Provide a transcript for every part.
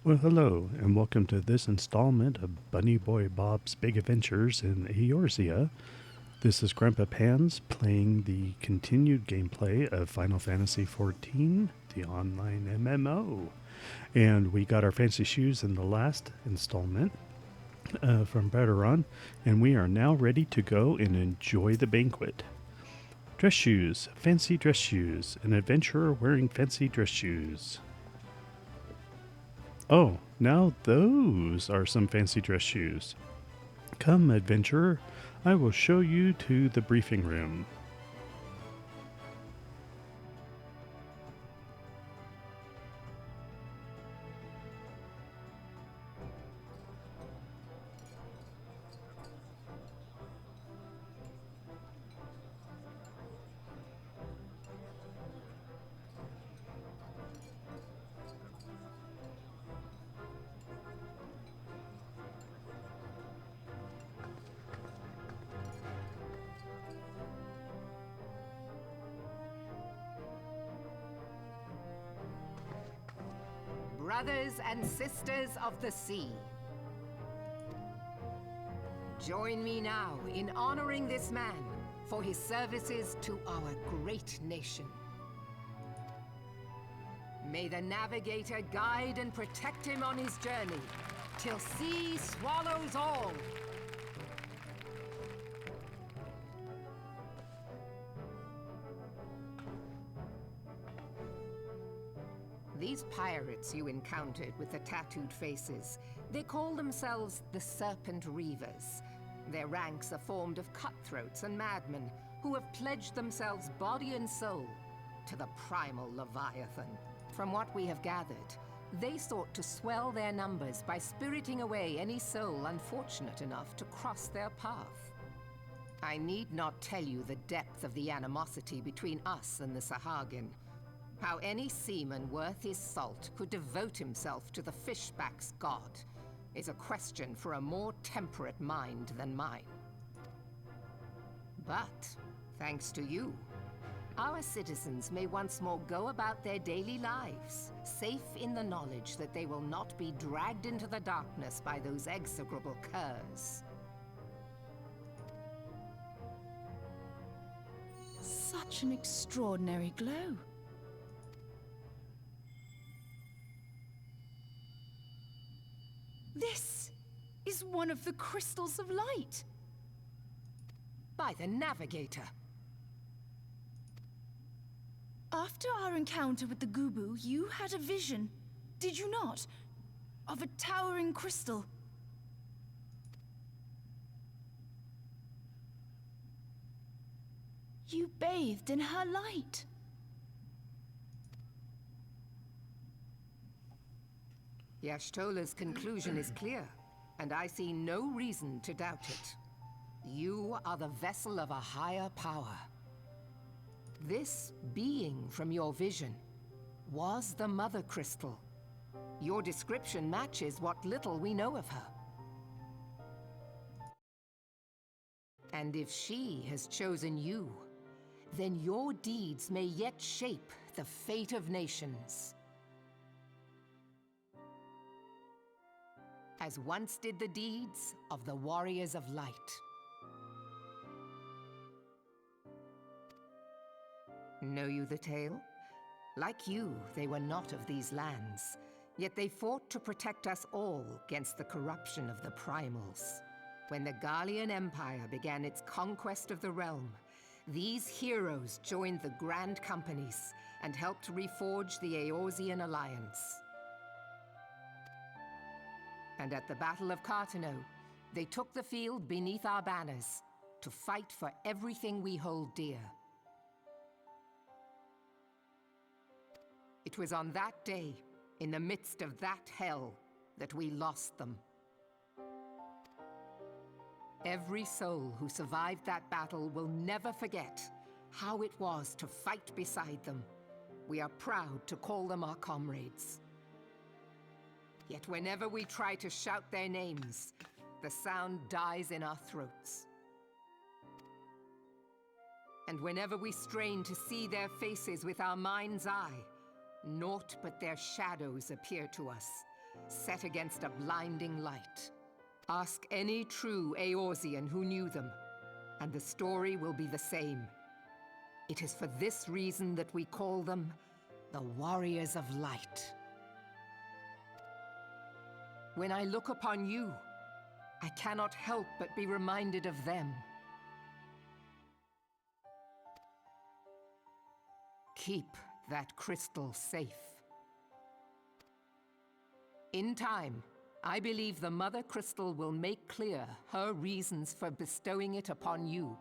Well, hello, and welcome to this installment of Bunny Boy Bob's Big Adventures in Eorzea. This is Grandpa Pans playing the continued gameplay of Final Fantasy XIV, the online MMO. And we got our fancy shoes in the last installment from Bergeron, and we are now ready to go and enjoy the banquet. Dress shoes, fancy dress shoes, an adventurer wearing fancy dress shoes. Oh, now those are some fancy dress shoes. Come, adventurer, I will show you to the briefing room. Brothers and sisters of the sea, join me now in honoring this man for his services to our great nation. May the navigator guide and protect him on his journey, till sea swallows all. These pirates you encountered with the tattooed faces, they call themselves the Serpent Reavers. Their ranks are formed of cutthroats and madmen who have pledged themselves body and soul to the primal Leviathan. From what we have gathered, they sought to swell their numbers by spiriting away any soul unfortunate enough to cross their path. I need not tell you the depth of the animosity between us and the Sahagin. How any seaman worth his salt could devote himself to the fishback's god is a question for a more temperate mind than mine. But, thanks to you, our citizens may once more go about their daily lives, safe in the knowledge that they will not be dragged into the darkness by those execrable curs. Such an extraordinary glow. This is one of the crystals of light. By the navigator. After our encounter with the Gubu, you had a vision, did you not? Of a towering crystal. You bathed in her light. Y'shtola's conclusion is clear, and I see no reason to doubt it. You are the vessel of a higher power. This being from your vision was the Mother Crystal. Your description matches what little we know of her. And if she has chosen you, then your deeds may yet shape the fate of nations. As once did the deeds of the Warriors of Light. Know you the tale? Like you, they were not of these lands, yet they fought to protect us all against the corruption of the primals. When the Gallian Empire began its conquest of the realm, these heroes joined the Grand Companies and helped reforge the Eorzean Alliance. And at the Battle of Cartano, they took the field beneath our banners to fight for everything we hold dear. It was on that day, in the midst of that hell, that we lost them. Every soul who survived that battle will never forget how it was to fight beside them. We are proud to call them our comrades. Yet whenever we try to shout their names, the sound dies in our throats. And whenever we strain to see their faces with our mind's eye, naught but their shadows appear to us, set against a blinding light. Ask any true Eorzean who knew them, and the story will be the same. It is for this reason that we call them the Warriors of Light. When I look upon you, I cannot help but be reminded of them. Keep that crystal safe. In time, I believe the Mother Crystal will make clear her reasons for bestowing it upon you.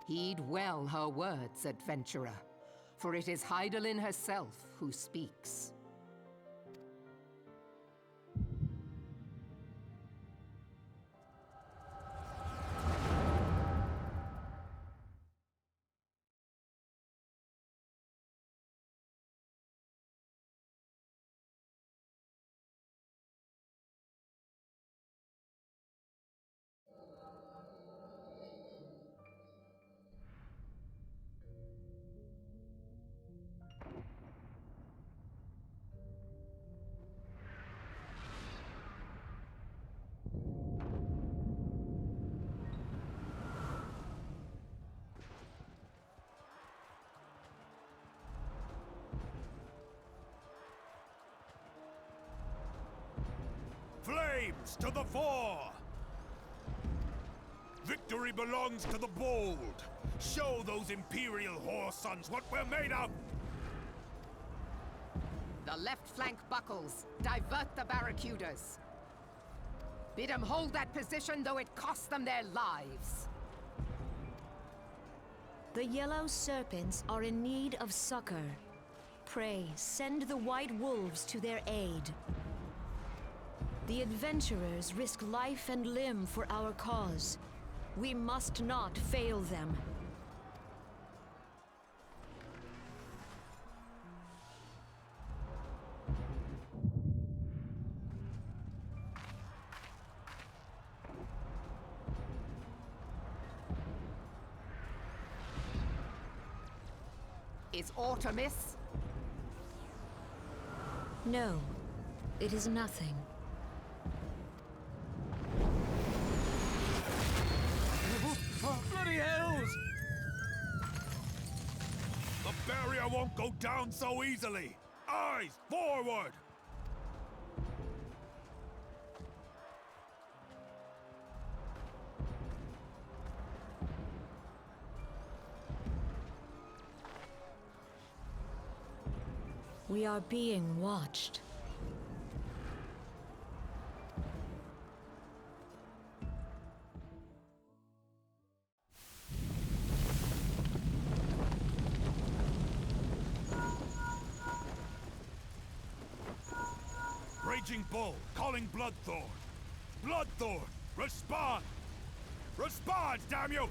Heed well her words, adventurer, for it is Hydaelyn herself who speaks. Flames to the fore! Victory belongs to the bold! Show those Imperial whoresons what we're made of! The left flank buckles. Divert the barracudas. Bid them hold that position, though it cost them their lives. The yellow serpents are in need of succor. Pray, send the white wolves to their aid. The adventurers risk life and limb for our cause. We must not fail them. Is aught amiss? No, it is nothing. Bloody hells! The barrier won't go down so easily! Eyes forward! We are being watched. Raging Bull, calling Bloodthorn! Bloodthorn, respond! Respond, damn you!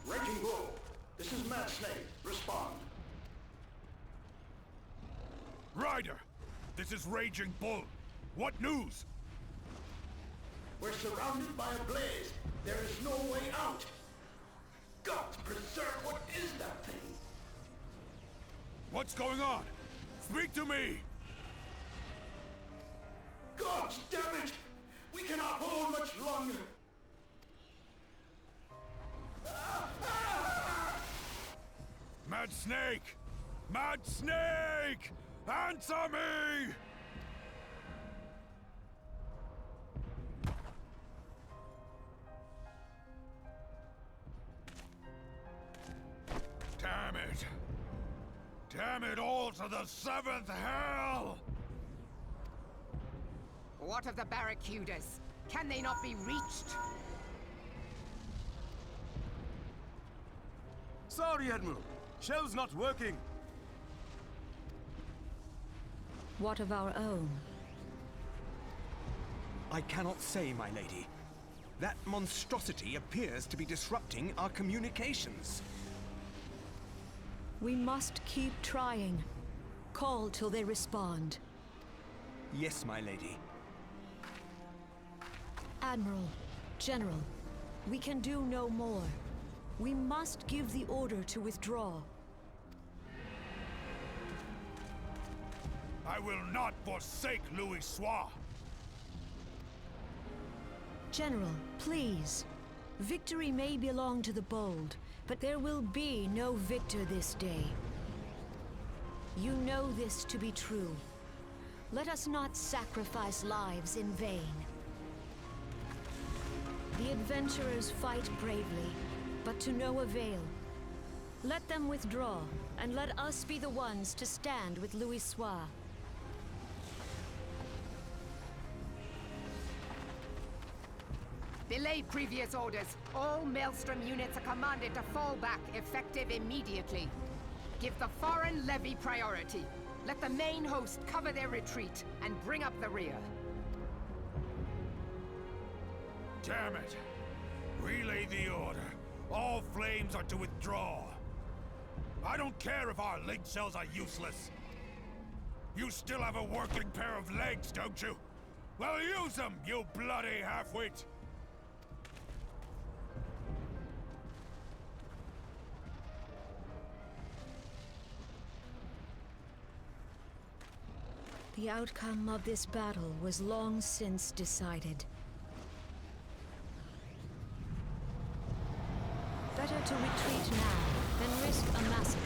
Raging Bull, this is Mad Snake. Respond. Ryder, this is Raging Bull. What news? We're surrounded by a blaze. There is no way out. God preserve, what is that thing? What's going on? Speak to me! God damn it! We cannot hold much longer. Mad Snake! Mad Snake! Answer me! Damn it! Damn it all to the seventh hell! What of the barracudas? Can they not be reached? Sorry, Admiral. Shell's not working. What of our own? I cannot say, my lady. That monstrosity appears to be disrupting our communications. We must keep trying. Call till they respond. Yes, my lady. Admiral, General, we can do no more. We must give the order to withdraw. I will not forsake Louis Soir. General, please. Victory may belong to the bold, but there will be no victor this day. You know this to be true. Let us not sacrifice lives in vain. The adventurers fight bravely, but to no avail. Let them withdraw, and let us be the ones to stand with Louis Soir. Belay previous orders. All Maelstrom units are commanded to fall back, effective immediately. Give the foreign levy priority. Let the main host cover their retreat and bring up the rear. Damn it! Relay the order. All flames are to withdraw. I don't care if our link cells are useless. You still have a working pair of legs, don't you? Well, use them, you bloody half-wit! The outcome of this battle was long since decided. Better to retreat now than risk a massacre.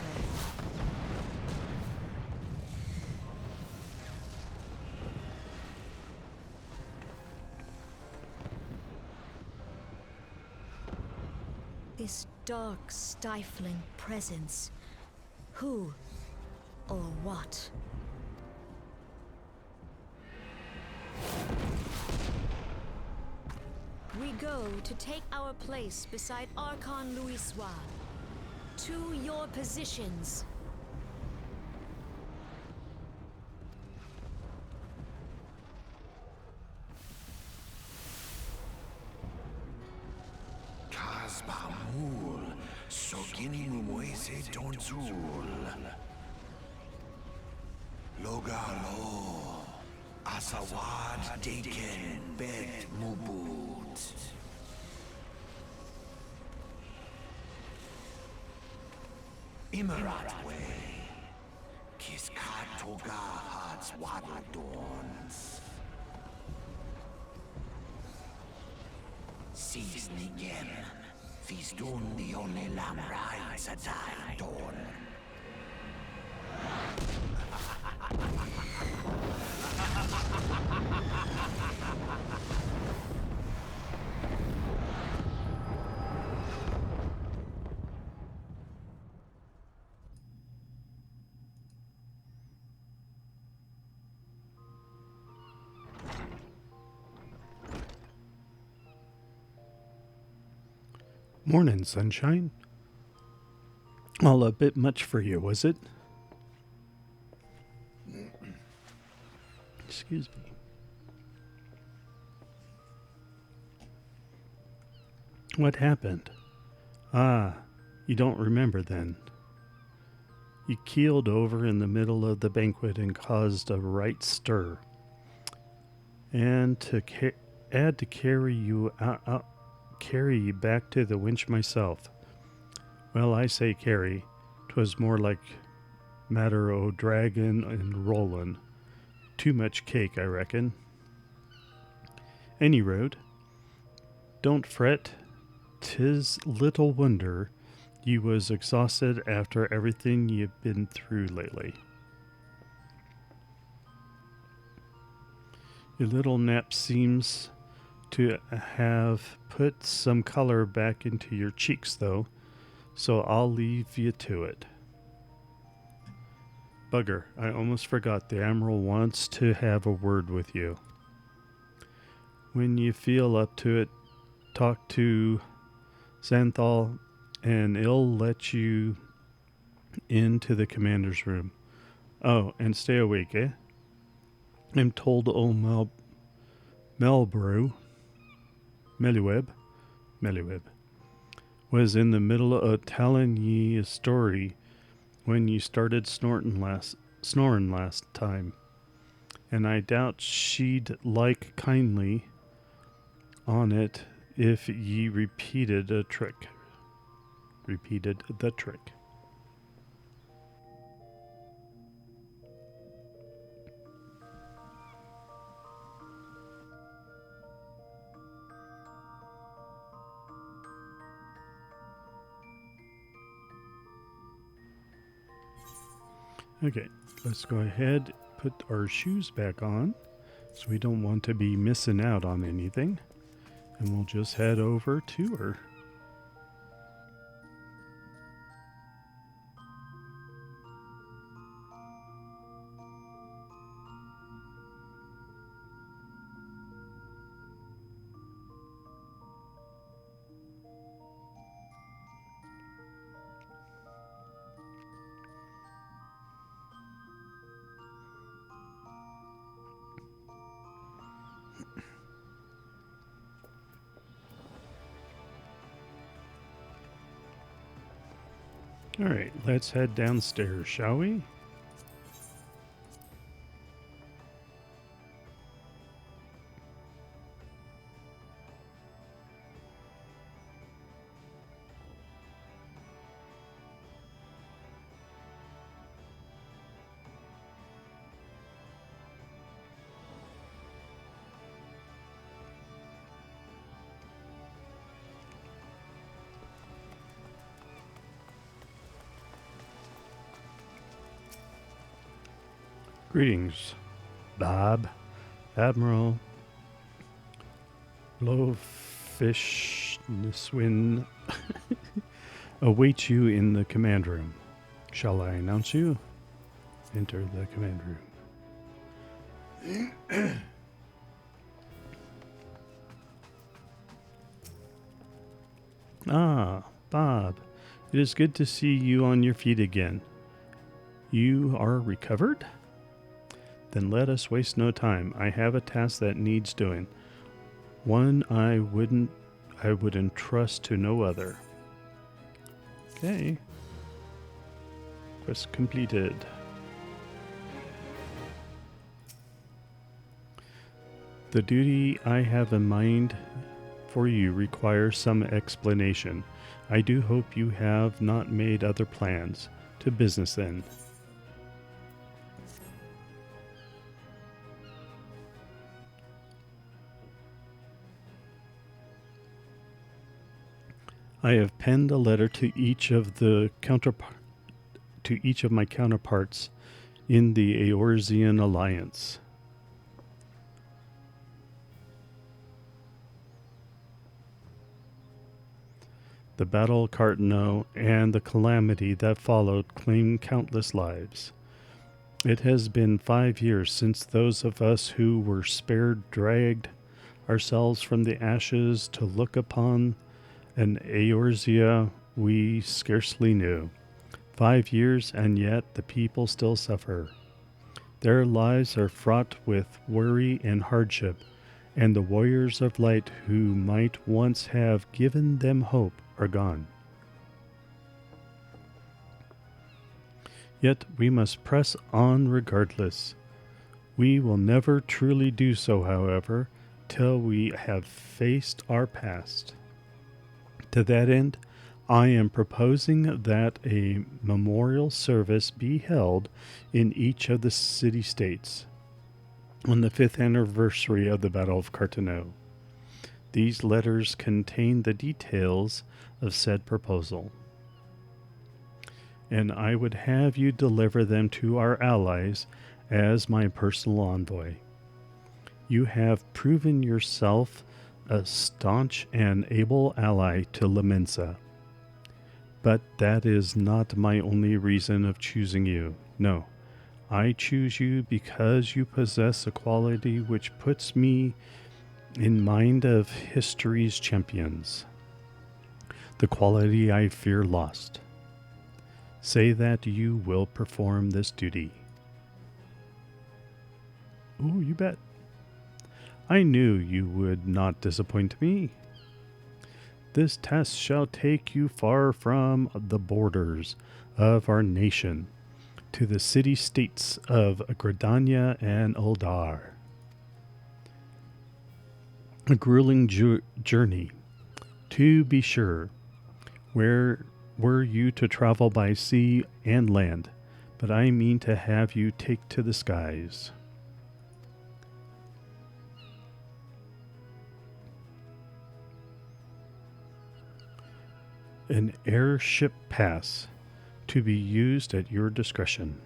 This dark, stifling presence. Who or what? We go to take our place beside Archon Louis Soir. To your positions. Kasbamul, Sogini Muese Donzul. Logalo, Asawad Daken Bet Mubut. Imarat Way, Kiskatoga Hats Wadadons. Sisnigem, Fisdun the only Lamrai Satai Dorn. Morning, sunshine. All a bit much for you, was it? Excuse me. What happened? Ah, you don't remember then. You keeled over in the middle of the banquet and caused a right stir. And to carry you back to the winch myself. Well, I say carry. 'Twas more like matter o' draggin' and rollin'. Too much cake, I reckon. Any road. Don't fret. 'Tis little wonder you was exhausted after everything you've been through lately. Your little nap seems to have put some color back into your cheeks, though, so I'll leave you to it. Bugger, I almost forgot the Admiral wants to have a word with you. When you feel up to it, talk to Xanthal, and he'll let you into the commander's room. Oh, and stay awake, eh? I'm told old Meliweb was in the middle of telling ye a story when you started snorting snoring last time, and I doubt she'd like kindly on it if ye repeated the trick. Okay, let's go ahead, put our shoes back on, so we don't want to be missing out on anything. And we'll just head over to her. All right, let's head downstairs, shall we? Greetings, Bob. Admiral Blowfish Niswin awaits you in the command room. Shall I announce you? Enter the command room. Ah, Bob. It is good to see you on your feet again. You are recovered? Then let us waste no time. I have a task that needs doing. One I would entrust to no other. Okay. Quest completed. The duty I have in mind for you requires some explanation. I do hope you have not made other plans. To business then. I have penned a letter to each of my counterparts in the Eorzean Alliance. The battle of Cartano and the calamity that followed claimed countless lives. It has been 5 years since those of us who were spared dragged ourselves from the ashes to look upon an Eorzea we scarcely knew. 5 years, and yet the people still suffer. Their lives are fraught with worry and hardship, and the warriors of light who might once have given them hope are gone. Yet we must press on regardless. We will never truly do so, however, till we have faced our past. To that end, I am proposing that a memorial service be held in each of the city-states on the 5th anniversary of the Battle of Cartano. These letters contain the details of said proposal, and I would have you deliver them to our allies as my personal envoy. You have proven yourself a staunch and able ally to Lemensa. But that is not my only reason of choosing you. No, I choose you because you possess a quality which puts me in mind of history's champions. The quality I fear lost. Say that you will perform this duty. Oh, you bet. I knew you would not disappoint me. This test shall take you far from the borders of our nation, to the city-states of Gridania and Uldar. A grueling journey, to be sure. Where were you to travel by sea and land? But I mean to have you take to the skies. An airship pass, to be used at your discretion.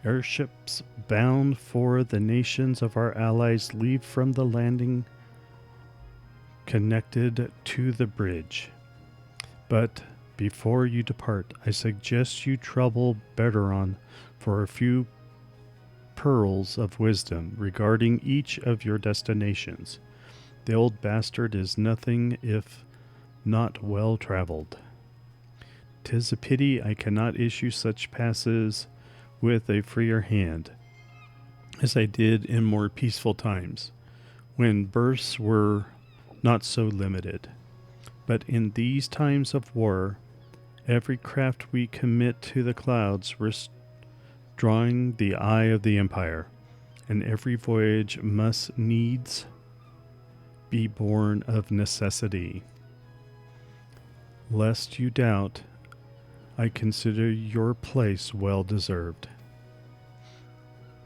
Airships bound for the nations of our allies leave from the landing connected to the bridge. But before you depart, I suggest you trouble Bergeron for a few pearls of wisdom regarding each of your destinations. The old bastard is nothing if not well traveled. 'Tis a pity I cannot issue such passes with a freer hand, as I did in more peaceful times, when berths were not so limited. But in these times of war, every craft we commit to the clouds risks drawing the eye of the Empire, and every voyage must needs be born of necessity. Lest you doubt, I consider your place well deserved.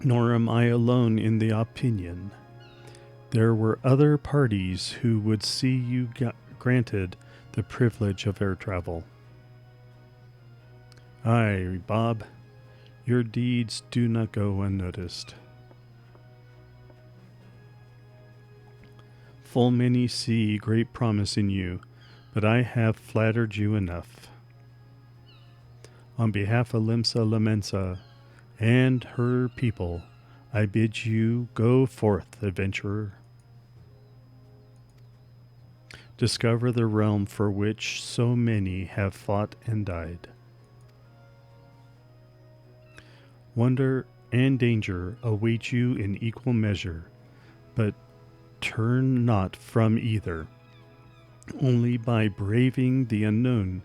Nor am I alone in the opinion. There were other parties who would see you granted the privilege of air travel. Aye, Bob, your deeds do not go unnoticed. Full many see great promise in you, but I have flattered you enough. On behalf of Limsa Lamensa and her people, I bid you go forth, adventurer. Discover the realm for which so many have fought and died. Wonder and danger await you in equal measure, but turn not from either. Only by braving the unknown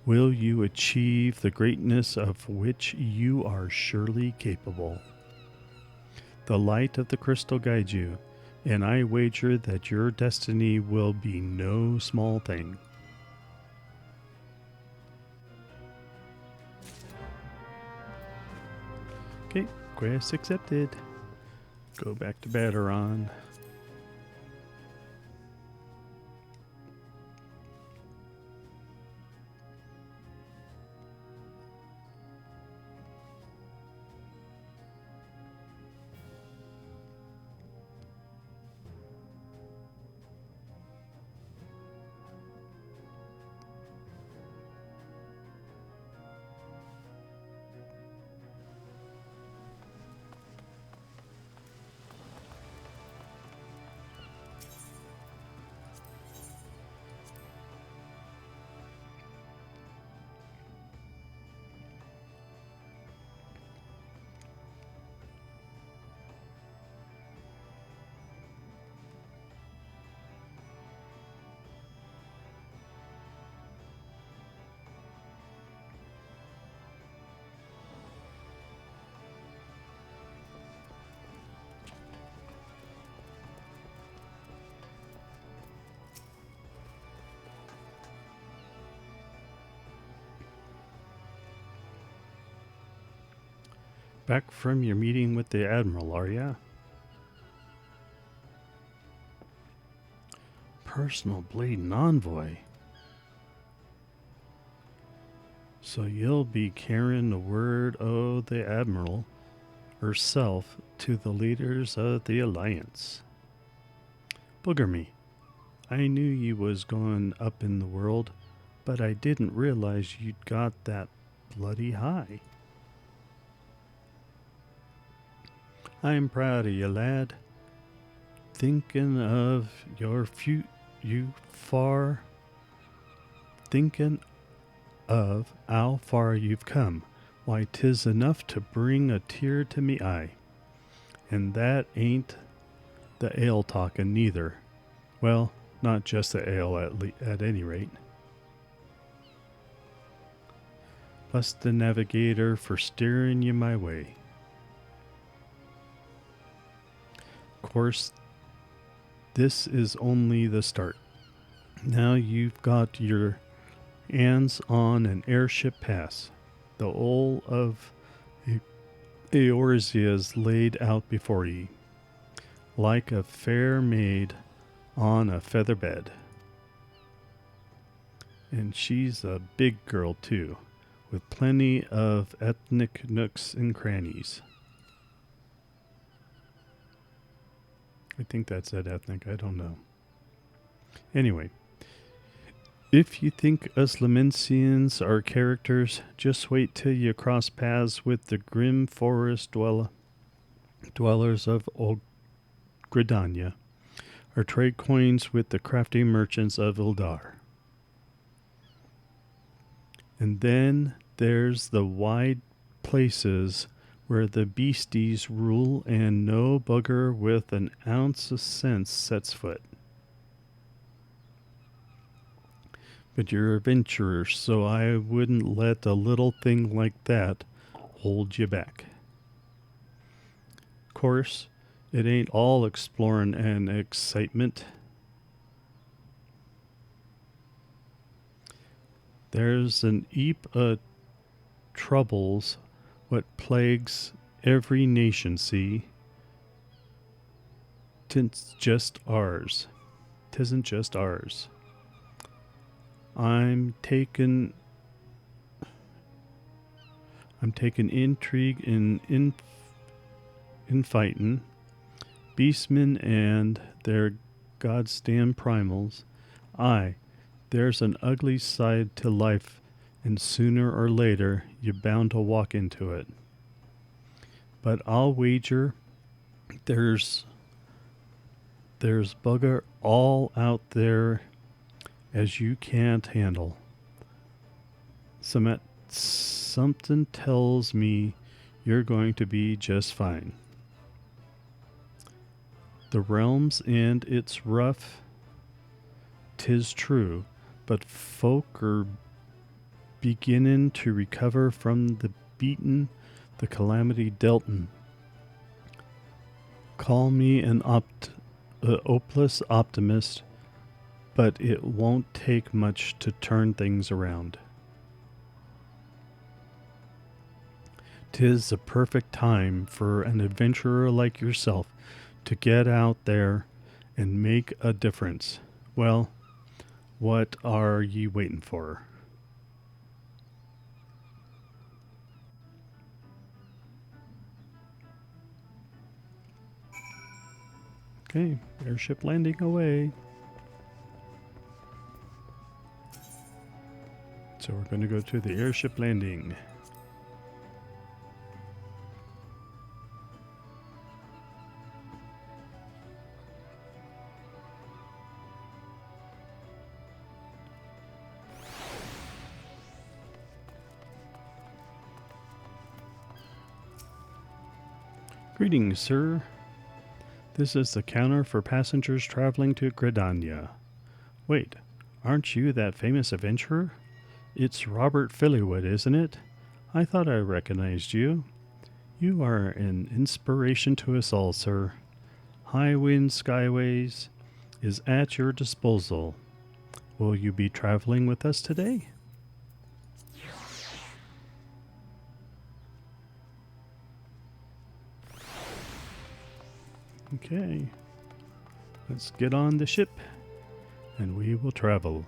will you achieve the greatness of which you are surely capable. The light of the crystal guides you, and I wager that your destiny will be no small thing. Okay, quest accepted. Go back to Baderon. Back from your meeting with the Admiral, are ya? Personal bleeding envoy. So you'll be carrying the word of the Admiral herself to the leaders of the Alliance. Booger me. I knew you was going up in the world, but I didn't realize you'd got that bloody high. I'm proud of you, lad. Thinking of your thinking of how far you've come. Why, 'tis enough to bring a tear to me eye. And that ain't the ale talking neither. Well, not just the ale at any rate. Bust the navigator for steering you my way. Of course, this is only the start. Now you've got your hands on an airship pass. The whole of Eorzea is laid out before ye, like a fair maid on a feather bed. And she's a big girl too, with plenty of ethnic nooks and crannies. I think that said ethnic, I don't know. Anyway, if you think us Lamensians are characters, just wait till you cross paths with the grim forest dwellers of old Gridania, or trade coins with the crafty merchants of Ildar. And then there's the wide places where the beasties rule and no bugger with an ounce of sense sets foot. But you're adventurers, so I wouldn't let a little thing like that hold you back. Of course, it ain't all exploring and excitement. There's an heap of troubles what plagues every nation, see? 'Tisn't just ours. I'm taking intrigue in fighting, beastmen and their goddamn primals. Aye, there's an ugly side to life, and sooner or later you're bound to walk into it. But I'll wager there's bugger all out there as you can't handle. Something tells me you're going to be just fine. The realm's and it's rough, 'tis true, but folk are beginning to recover from the beating the calamity dealt 'em. Call me an hopeless optimist, but it won't take much to turn things around. 'Tis a perfect time for an adventurer like yourself to get out there and make a difference. Well, what are ye waiting for? Okay, airship landing away. So we're going to go to the airship landing. Greetings, sir. This is the counter for passengers traveling to Gridania. Wait, aren't you that famous adventurer? It's Robert Fillywood, isn't it? I thought I recognized you. You are an inspiration to us all, sir. High Wind Skyways is at your disposal. Will you be traveling with us today? Okay, let's get on the ship and we will travel.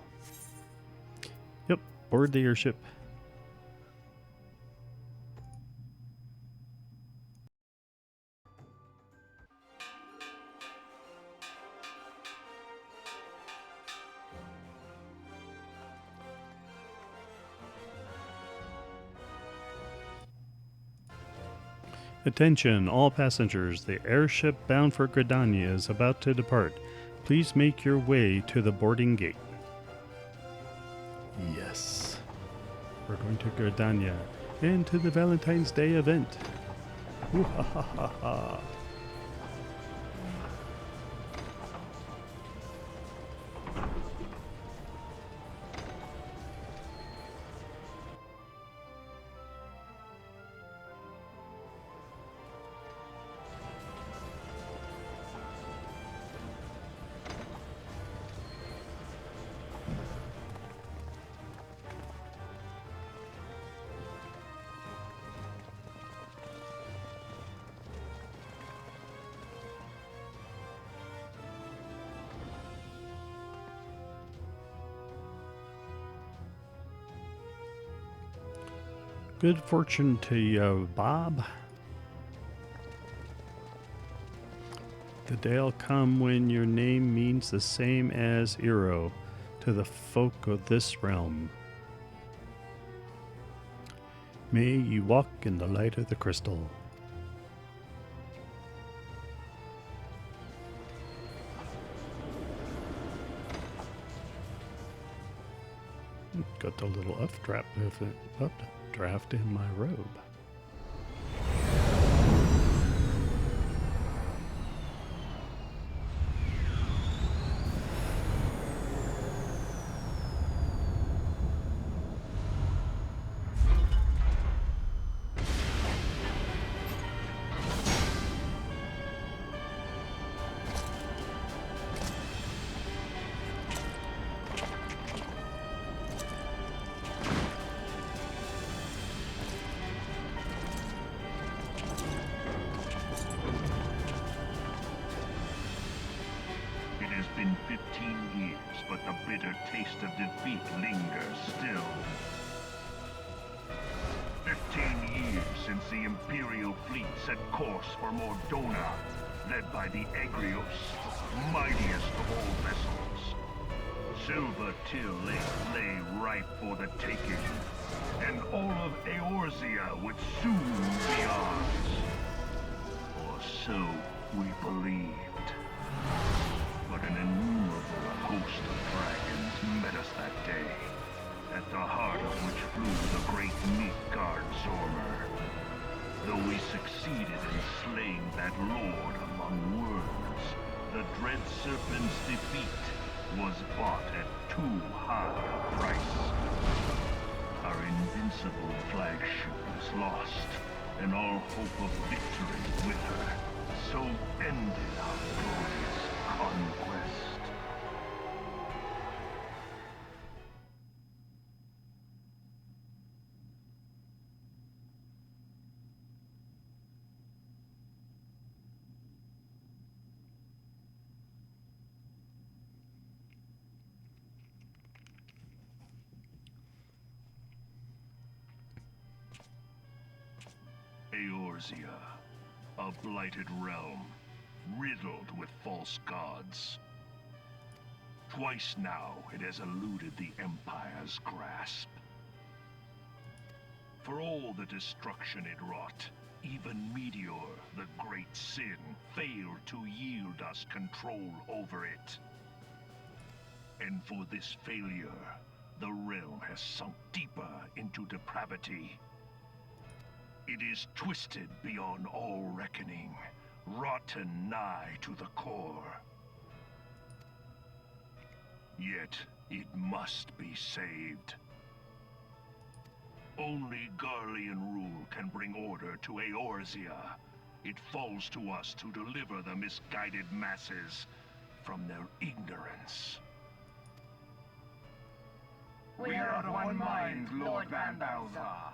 Yep, board the airship. Attention, all passengers. The airship bound for Gridania is about to depart. Please make your way to the boarding gate. Yes. We're going to Gridania and to the Valentine's Day event. Ooh, ha, ha, ha, ha. Good fortune to you, Bob. The day'll come when your name means the same as Eero to the folk of this realm. May you walk in the light of the crystal. Got a little updraft in my robe. It has been 15 years, but the bitter taste of defeat lingers still. 15 years since the Imperial fleet set course for Mordona, led by the Egrios, mightiest of all vessels. Silver Till lay ripe for the taking, and all of Eorzea would soon be ours. Or so we believed. But an innumerable host of dragons met us that day, at the heart of which flew the great Midgard Zormer. Though we succeeded in slaying that lord among worms, the dread serpent's defeat was bought at too high a price. Our invincible flagship was lost, and all hope of victory with her. So ended our glorious conquest. Eorzea, a blighted realm, riddled with false gods. Twice now it has eluded the Empire's grasp. For all the destruction it wrought, even Meteor, the great sin, failed to yield us control over it. And for this failure, the realm has sunk deeper into depravity. It is twisted beyond all reckoning, rotten nigh to the core. Yet, it must be saved. Only Garlean rule can bring order to Eorzea. It falls to us to deliver the misguided masses from their ignorance. We are of one mind, Lord Van Balthar.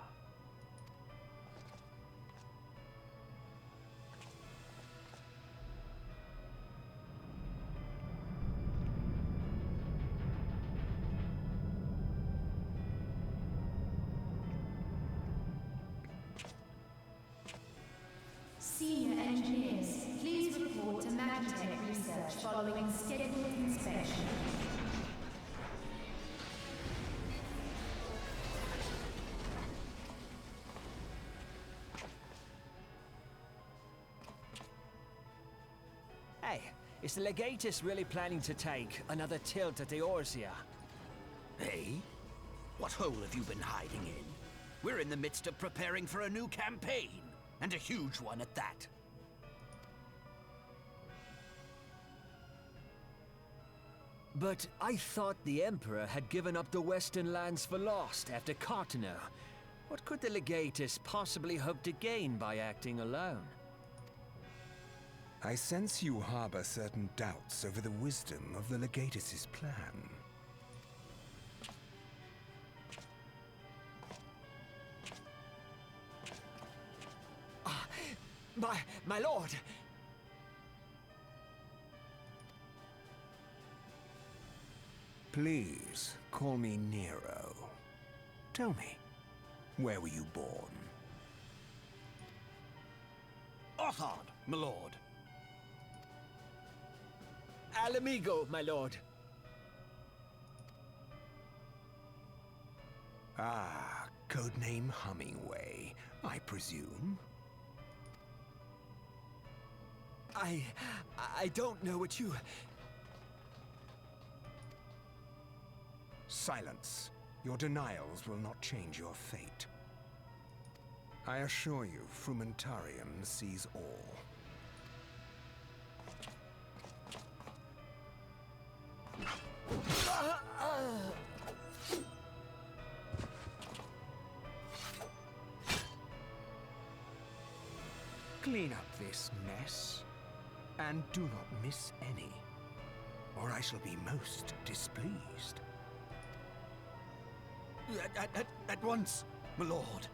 Senior engineers, please report to Magitech research following scheduled inspection. Hey, is the Legatus really planning to take another tilt at Eorzea? Hey? What hole have you been hiding in? We're in the midst of preparing for a new campaign, and a huge one at that. But I thought the Emperor had given up the Western lands for lost after Cartano. What could the Legatus possibly hope to gain by acting alone? I sense you harbor certain doubts over the wisdom of the Legatus' plan. My lord! Please, call me Nero. Tell me, Where were you born? Othard, my lord. Alamigo, my lord. Ah, codename Hummingway, I presume. I don't know what you... Silence. Your denials will not change your fate. I assure you, Frumentarium sees all. Clean up this mess, and do not miss any, or I shall be most displeased. At once, my lord.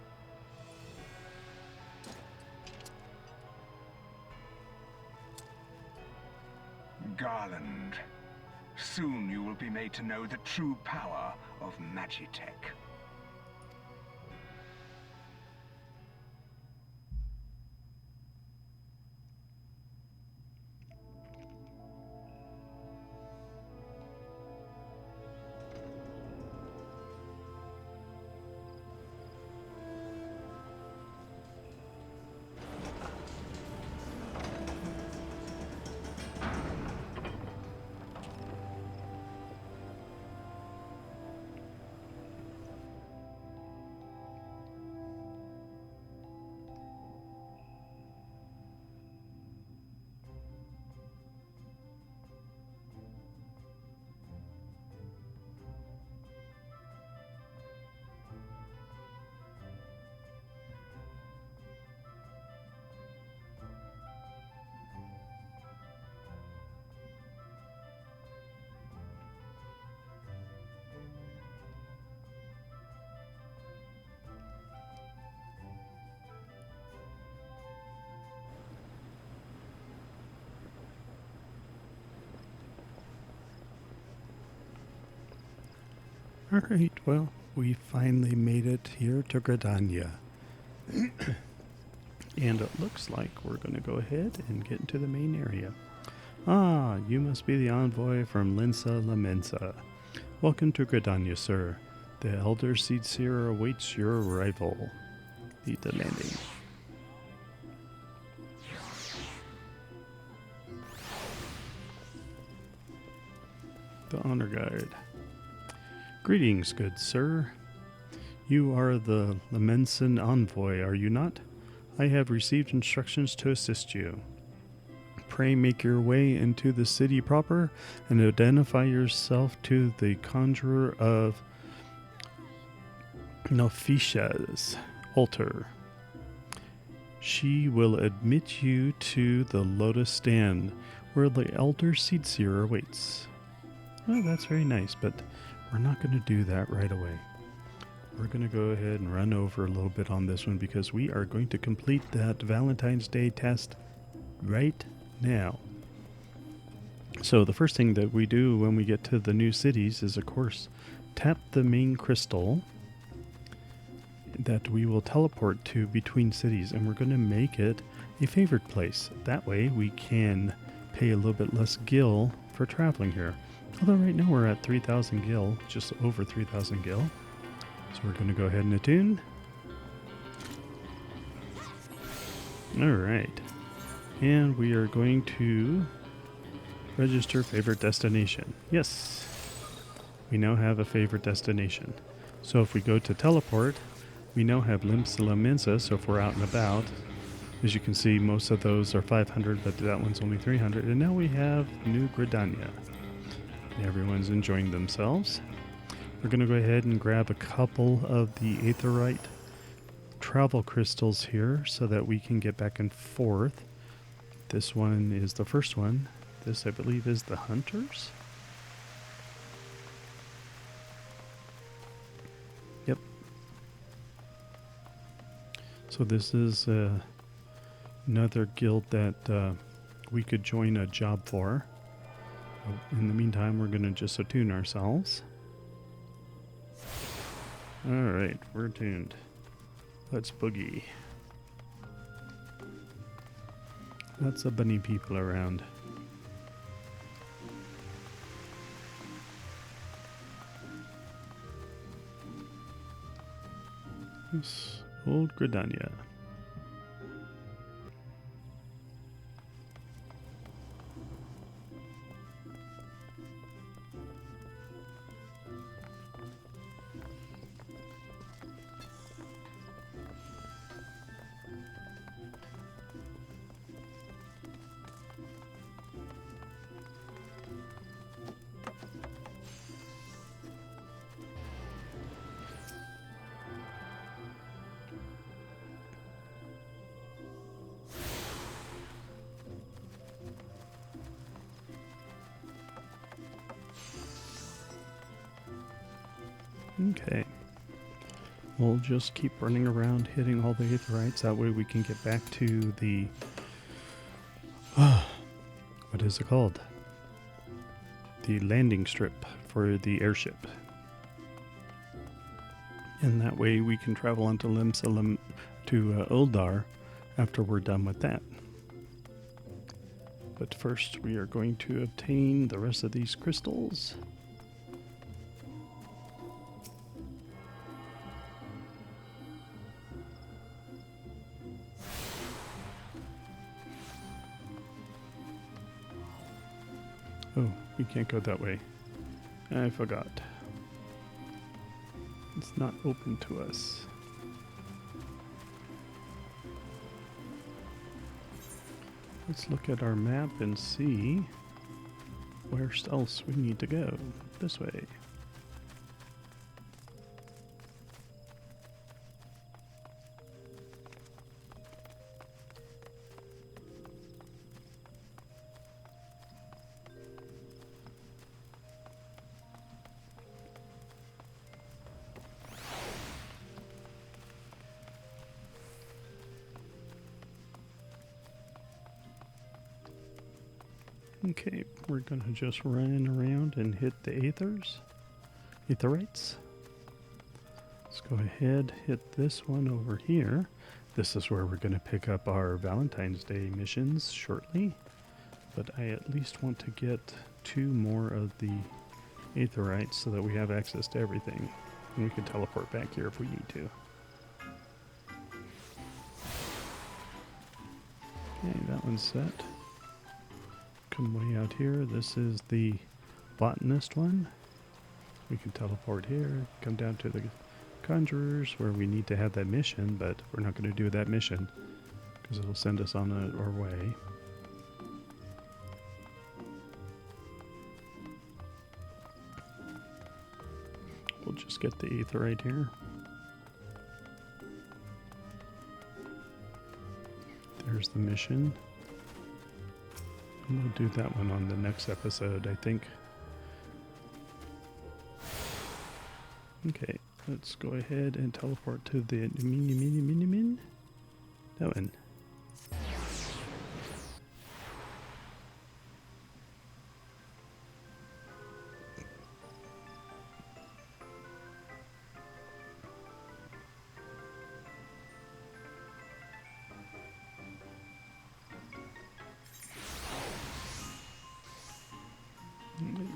Garland, soon you will be made to know the true power of Magitech. Alright, well, we finally made it here to Gridania. And it looks like we're going to go ahead and get into the main area. Ah, you must be the envoy from Linsa La Mensa. Welcome to Gridania, sir. The Elder Seedseer awaits your arrival. Lead the landing. The Honor Guide. Greetings, good sir. You are the Lamensan envoy, are you not? I have received instructions to assist you. Pray make your way into the city proper and identify yourself to the conjurer of Nofisha's altar. She will admit you to the Lotus Stand, where the Elder Seedseer awaits. Well, that's very nice, but we're not going to do that right away. We're going to go ahead and run over a little bit on this one because we are going to complete that Valentine's Day test right now. So the first thing that we do when we get to the new cities is, of course, tap the main crystal that we will teleport to between cities, and we're going to make it a favored place. That way we can pay a little bit less gil for traveling here. Although right now we're at 3,000 gil, just over 3,000 gil. So we're going to go ahead and attune. Alright. And we are going to register favorite destination. Yes. We now have a favorite destination. So if we go to teleport, we now have Limsa La Mensa, so if we're out and about, as you can see, most of those are 500, but that one's only 300. And now we have New Gridania. Everyone's enjoying themselves. We're going to go ahead and grab a couple of the Aetherite travel crystals here so that we can get back and forth. This one is the first one. This, I believe, is the Hunters. Yep. So this is another guild that we could join a job for. In the meantime, we're going to just attune ourselves. Alright, we're tuned. Let's boogie. Lots of bunny people around. This old Gridania. Okay. We'll just keep running around hitting all the Aetherites. That way we can get back to the... what is it called? The landing strip for the airship. And that way we can travel onto Limsalam to Uldar after we're done with that. But first we are going to obtain the rest of these crystals. Oh, we can't go that way. I forgot. It's not open to us. Let's look at our map and see where else we need to go. This way. Okay, we're gonna just run around and hit the Aetherites. Let's go ahead, hit this one over here. This is where we're gonna pick up our Valentine's Day missions shortly. But I at least want to get 2 more of the Aetherites so that we have access to everything. And we can teleport back here if we need to. Okay, that one's set. Come way out here. This is the botanist one. We can teleport here, come down to the conjurers where we need to have that mission, but we're not going to do that mission because it'll send us on our way. We'll just get the Aetherite here. There's the mission. And we'll do that one on the next episode, I think. Okay, let's go ahead and teleport to the mini. That one.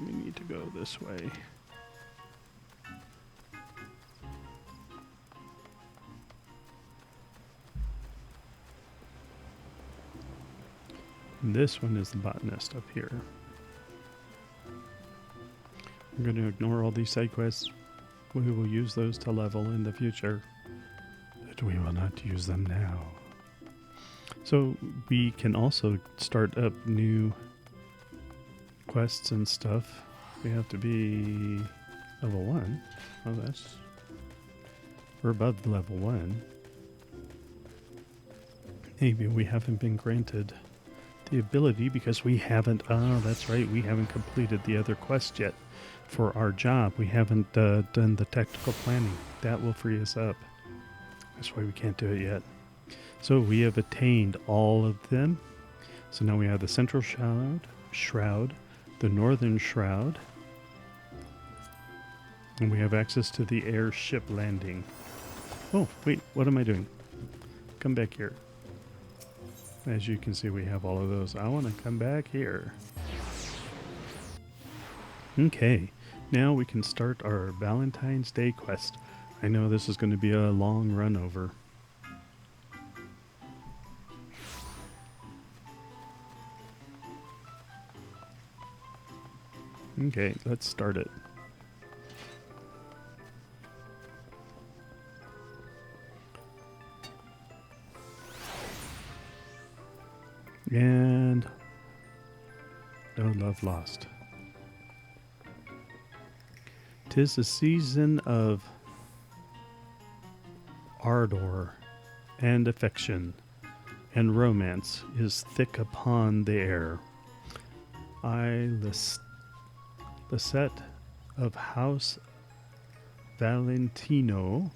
We need to go this way. And this one is the botanist up here. We're going to ignore all these side quests. We will use those to level in the future, but we will not use them now. So we can also start up new quests and stuff. We have to be level 1. Oh, we're above level 1. Maybe we haven't been granted the ability because we haven't, that's right, we haven't completed the other quest yet for our job. We haven't done the tactical planning. That will free us up. That's why we can't do it yet. So we have attained all of them. So now we have the Central Shroud, the Northern Shroud, and we have access to the Airship Landing. Oh, wait, what am I doing? Come back here. As you can see, we have all of those. I want to come back here. Okay, now we can start our Valentine's Day quest. I know this is going to be a long run over. Okay, let's start it. And no love lost. 'Tis a season of ardor and affection, and romance is thick upon the air. The set of House Valentino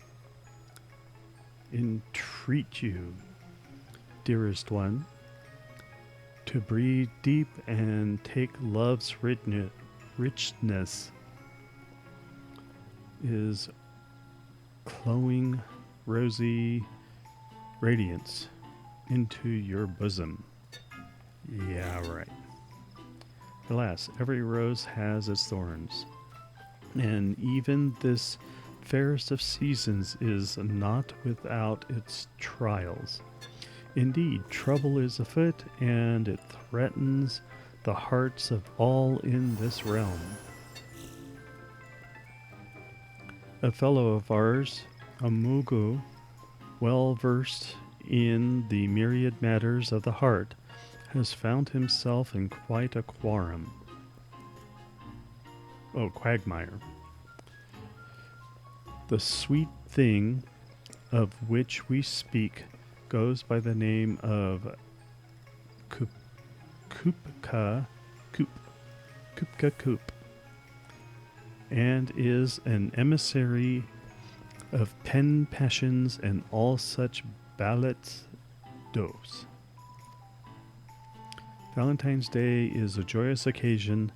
entreat you, dearest one, to breathe deep and take love's richness is glowing rosy radiance into your bosom. Yeah, right. Alas, every rose has its thorns, and even this fairest of seasons is not without its trials. Indeed, trouble is afoot, and it threatens the hearts of all in this realm. A fellow of ours, a Mugu, well versed in the myriad matters of the heart, has found himself in quite a quagmire. The sweet thing of which we speak goes by the name of Kupka Koop, and is an emissary of pen passions and all such ballets d'os. Valentine's Day is a joyous occasion,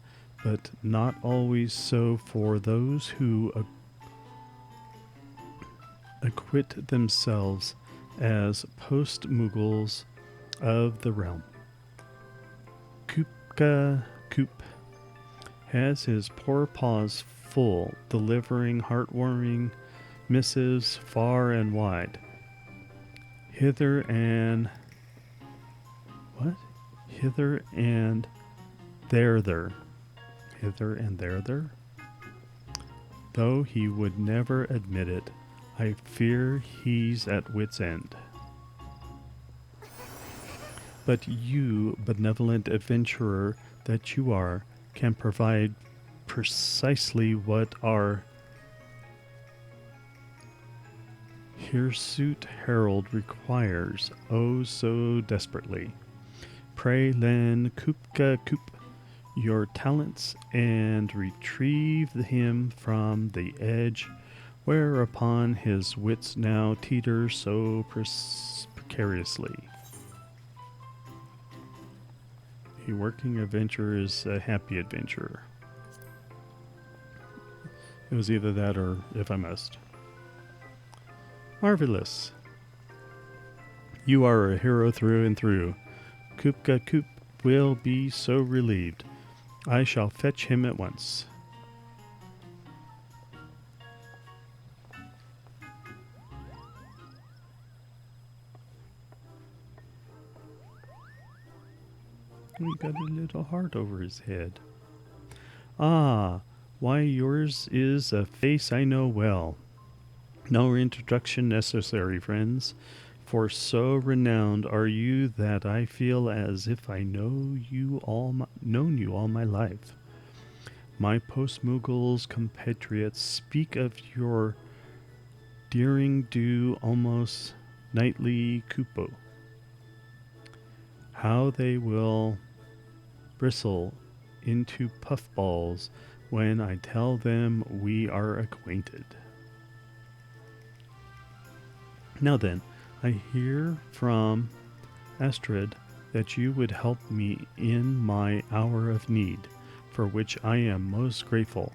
but not always so for those who acquit themselves as post-Mughals of the realm. Kupka Koop has his poor paws full, delivering heartwarming missives far and wide. Hither and there. Though he would never admit it, I fear he's at wit's end. But you, benevolent adventurer that you are, can provide precisely what our hirsute herald requires, oh so desperately. Pray lend Kupka Koop your talents and retrieve him from the edge whereupon his wits now teeter so precariously. A working adventurer is a happy adventurer. It was either that or if I must. Marvelous. You are a hero through and through. Kupka Koop will be so relieved. I shall fetch him at once. We got a little heart over his head. Ah, why yours is a face I know well. No introduction necessary, friends, for so renowned are you that I feel as if I known you all my life. My post-Mughals compatriots speak of your dearing do almost nightly Kupo. How they will bristle into puffballs when I tell them we are acquainted. Now then, I hear from Astrid that you would help me in my hour of need, for which I am most grateful.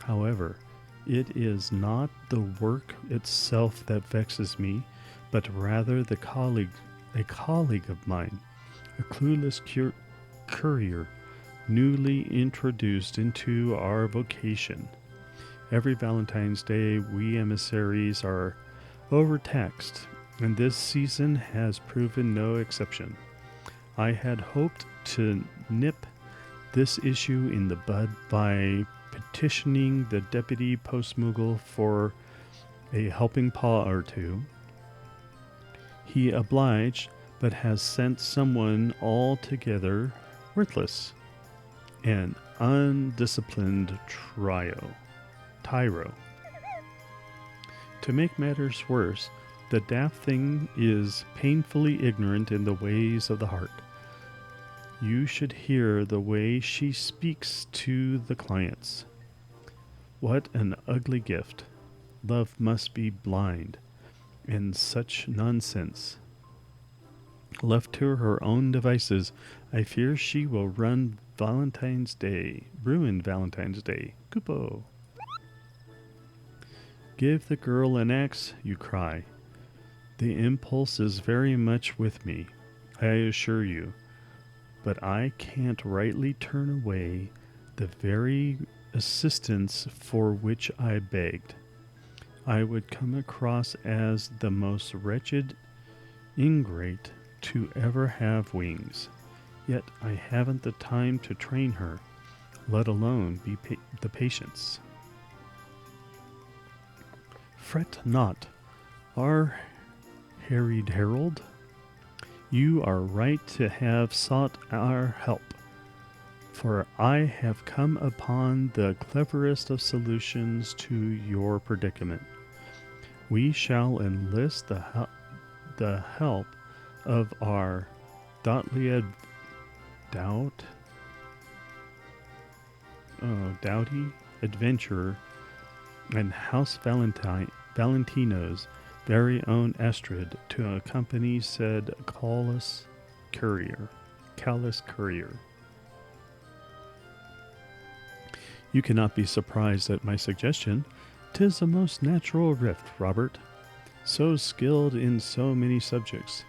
However, it is not the work itself that vexes me, but rather a colleague of mine, a clueless courier, newly introduced into our vocation. Every Valentine's Day, we emissaries are overtaxed, and this season has proven no exception. I had hoped to nip this issue in the bud by petitioning the deputy postmogul for a helping paw or two. He obliged, but has sent someone altogether worthless, an undisciplined tyro. To make matters worse, the daft thing is painfully ignorant in the ways of the heart. You should hear the way she speaks to the clients. What an ugly gift. Love must be blind, and such nonsense. Left to her own devices, I fear she will ruin Valentine's Day. Kupo. Give the girl an axe, you cry. The impulse is very much with me, I assure you, but I can't rightly turn away the very assistance for which I begged. I would come across as the most wretched ingrate to ever have wings, yet I haven't the time to train her, let alone the patience. Fret not, our harried herald. You are right to have sought our help, for I have come upon the cleverest of solutions to your predicament. We shall enlist the help of our doughty adventurer and House Valentino's very own Astrid to accompany said callous courier. You cannot be surprised at my suggestion. 'Tis a most natural rift, Robert, so skilled in so many subjects,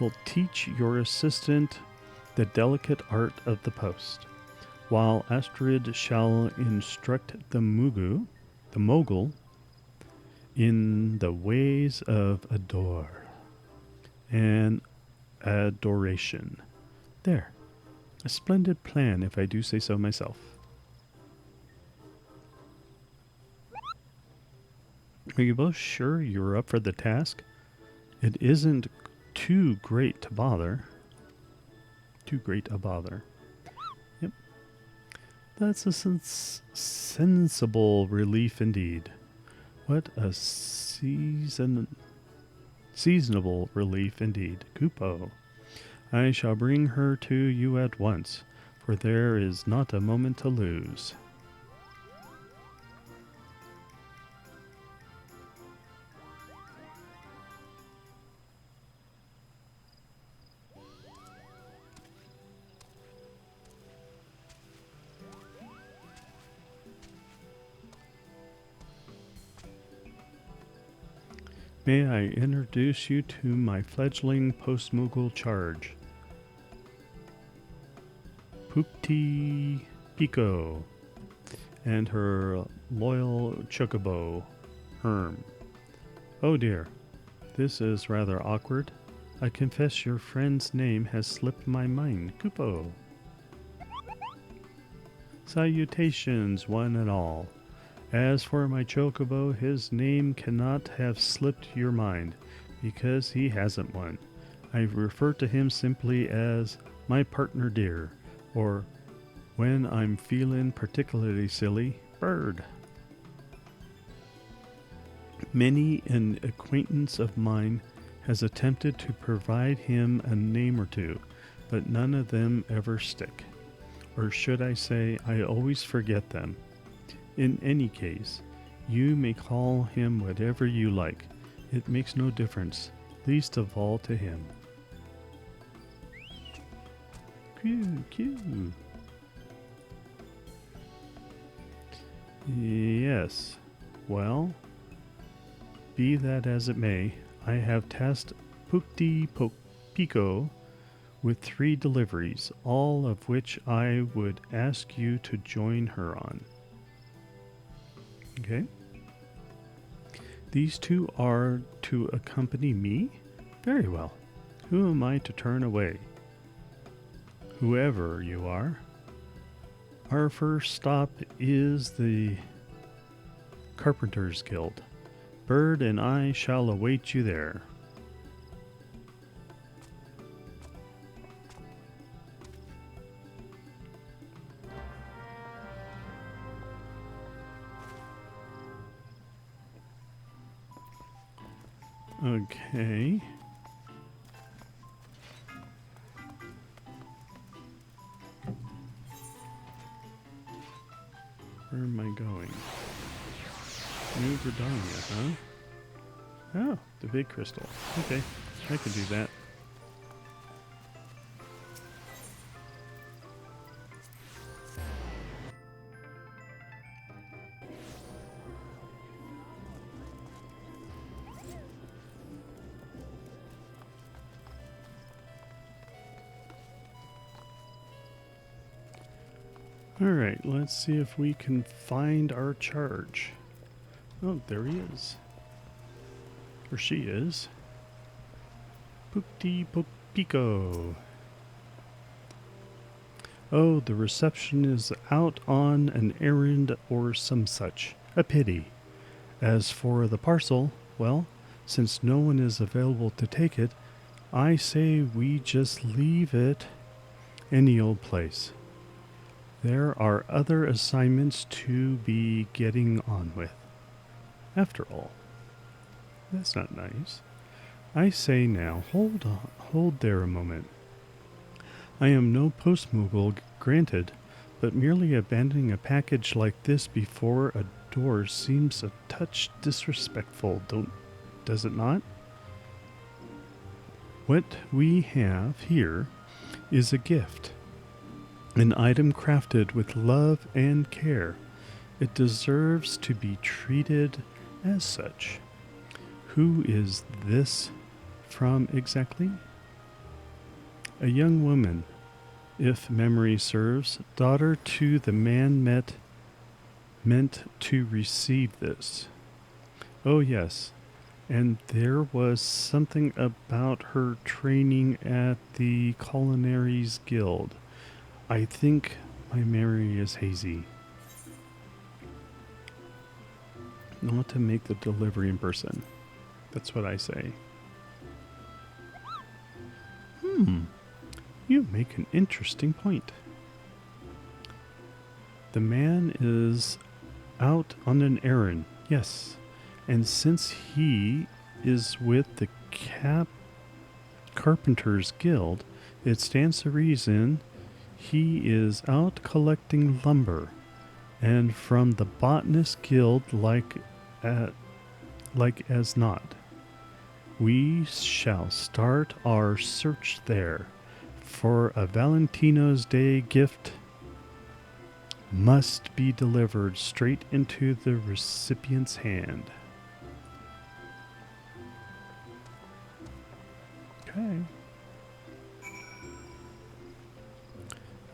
will teach your assistant the delicate art of the post, while Astrid shall instruct the mogul, in the ways of adoration. There, a splendid plan, if I do say so myself. Are you both sure you're up for the task? It isn't too great a bother. Yep. That's a sensible relief indeed. What a seasonable relief indeed. Kupo. I shall bring her to you at once, for there is not a moment to lose. May I introduce you to my fledgling postmogul charge, Poopty Pico, and her loyal chocobo, Herm. Oh dear, this is rather awkward. I confess your friend's name has slipped my mind. Kupo. Salutations, one and all. As for my chocobo, his name cannot have slipped your mind, because he hasn't one. I refer to him simply as my partner dear, or, when I'm feeling particularly silly, Bird. Many an acquaintance of mine has attempted to provide him a name or two, but none of them ever stick. Or should I say, I always forget them. In any case, you may call him whatever you like. It makes no difference, least of all to him. Yes, Well, be that as it may, I have tasked Pico with 3 deliveries, all of which I would ask you to join her on. Okay? These 2 are to accompany me? Very well. Who am I to turn away? Whoever you are. Our first stop is the Carpenters Guild. Bird and I shall await you there. Okay. Where am I going? New Gridania, huh? Oh, the big crystal. Okay, I can do that. Alright, let's see if we can find our charge. Oh, there he is. Or she is. Pico. Oh, the reception is out on an errand or some such. A pity. As for the parcel, well, since no one is available to take it, I say we just leave it any old place. There are other assignments to be getting on with. After all, that's not nice. I say now, hold there a moment. I am no post-mogul, granted, but merely abandoning a package like this before a door seems a touch disrespectful, does it not? What we have here is a gift. An item crafted with love and care. It deserves to be treated as such. Who is this from exactly? A young woman, if memory serves, daughter to the man meant to receive this. Oh yes, and there was something about her training at the Culinaries Guild. I think my memory is hazy. Not to make the delivery in person. That's what I say. You make an interesting point. The man is out on an errand, yes. And since he is with the Carpenters Guild, it stands to reason he is out collecting lumber. And from the Botanist Guild like as not. We shall start our search there, for a Valentino's Day gift must be delivered straight into the recipient's hand. Okay.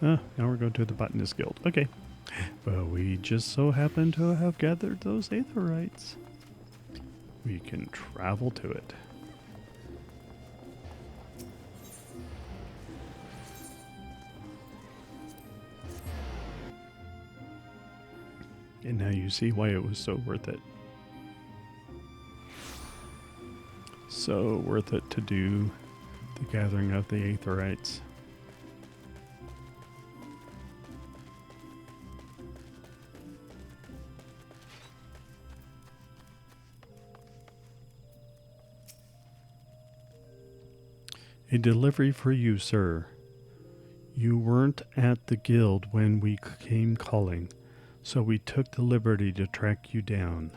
Now we're going to the Botanist Guild. Okay. Well, we just so happen to have gathered those Aetherites. We can travel to it. And now you see why it was so worth it. So worth it to do the gathering of the Aetherites. A delivery for you, sir. You weren't at the guild when we came calling, so we took the liberty to track you down.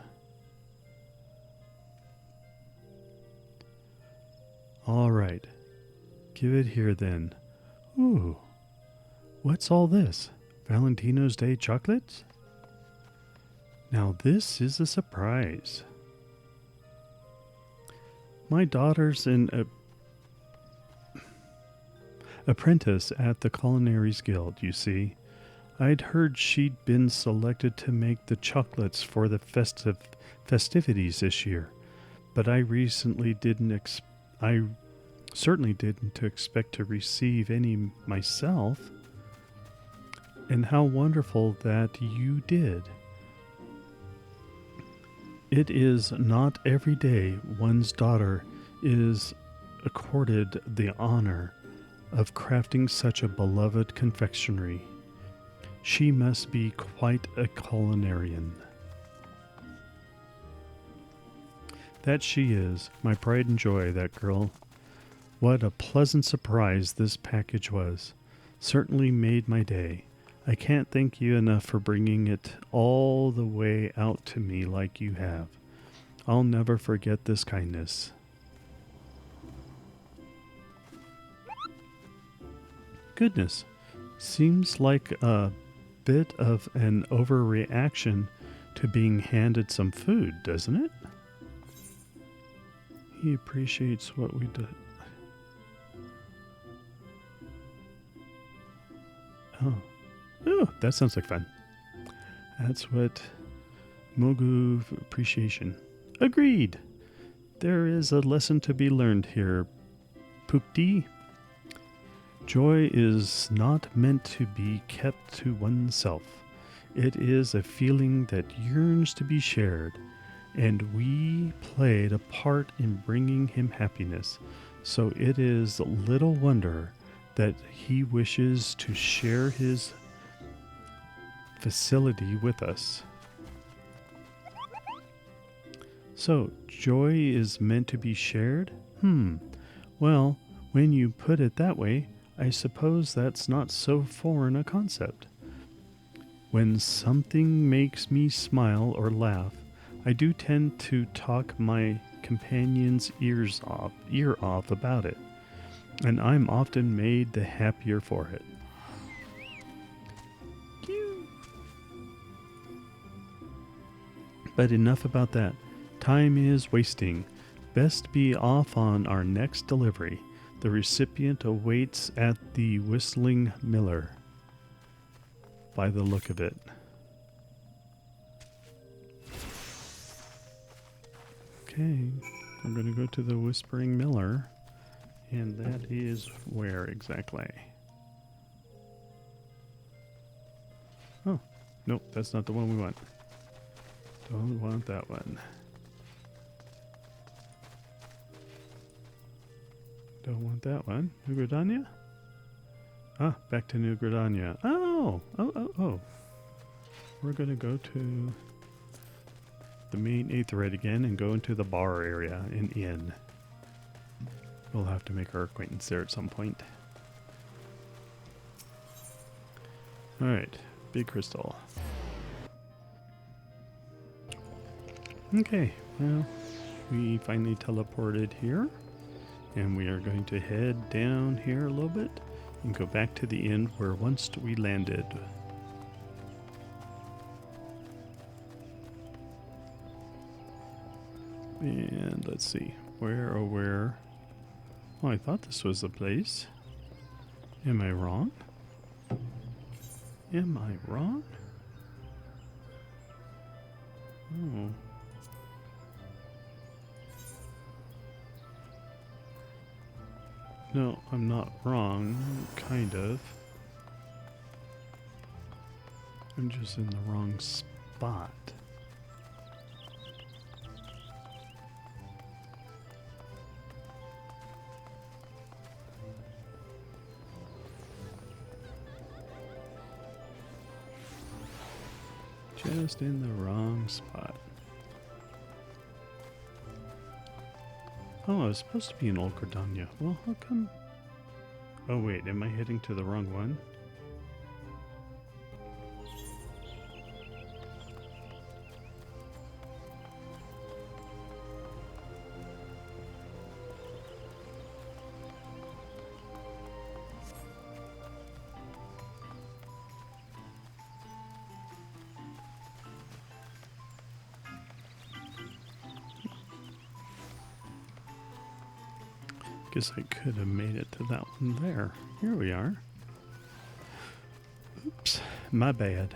All right. Give it here then. Ooh. What's all this? Valentino's Day chocolates? Now this is a surprise. My daughter's an apprentice at the Culinaries Guild, you see. I'd heard she'd been selected to make the chocolates for the festivities this year, but I certainly didn't expect to receive any myself. And how wonderful that you did. It is not every day one's daughter is accorded the honor of crafting such a beloved confectionery. She must be quite a culinarian. That she is, my pride and joy, that girl. What a pleasant surprise this package was. Certainly made my day. I can't thank you enough for bringing it all the way out to me like you have. I'll never forget this kindness. Goodness, seems like a bit of an overreaction to being handed some food, doesn't it? He appreciates what we did. Oh, that sounds like fun. That's what Mogu appreciation. Agreed. There is a lesson to be learned here, Pukti. Joy is not meant to be kept to oneself. It is a feeling that yearns to be shared, and we played a part in bringing him happiness. So it is little wonder that he wishes to share his facility with us. So, joy is meant to be shared? Well, when you put it that way, I suppose that's not so foreign a concept. When something makes me smile or laugh, I do tend to talk my companion's ear off about it, and I'm often made the happier for it. But enough about that. Time is wasting. Best be off on our next delivery. The recipient awaits at the Whistling Miller. By the look of it. Okay, I'm going to go to the Whispering Miller. And that is where exactly? Oh, nope, that's not the one we want. Don't want that one. Don't want that one. New Gridania? Ah, back to New Gridania. Oh. We're going to go to the main Aetherite again and go into the bar area and inn. We'll have to make our acquaintance there at some point. Alright, big crystal. Okay, well, we finally teleported here. And we are going to head down here a little bit and go back to the inn where once we landed. And let's see, where? Oh, I thought this was the place. Am I wrong? Oh. No, I'm not wrong, kind of. I'm just in the wrong spot. Just in the wrong spot. Oh, I was supposed to be in Old Gridania. Well, how come? Oh wait, am I heading to the wrong one? Guess I could have made it to that one there. Here we are. Oops, my bad.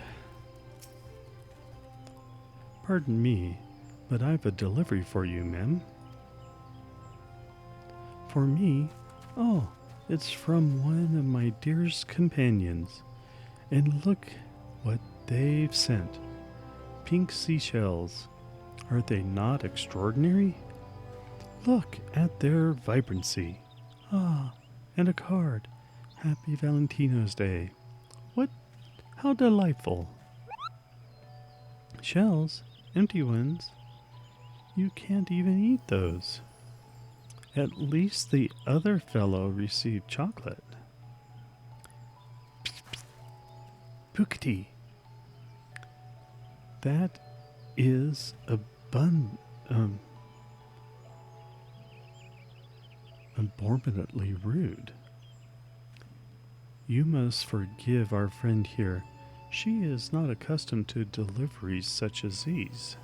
Pardon me, but I've a delivery for you, ma'am. For me? Oh, it's from one of my dearest companions. And look what they've sent. Pink seashells. Are they not extraordinary? Look at their vibrancy. Ah, and a card. Happy Valentino's Day. What? How delightful. Shells? Empty ones? You can't even eat those. At least the other fellow received chocolate. Pukti. That is abominably rude. You must forgive our friend here. She is not accustomed to deliveries such as these.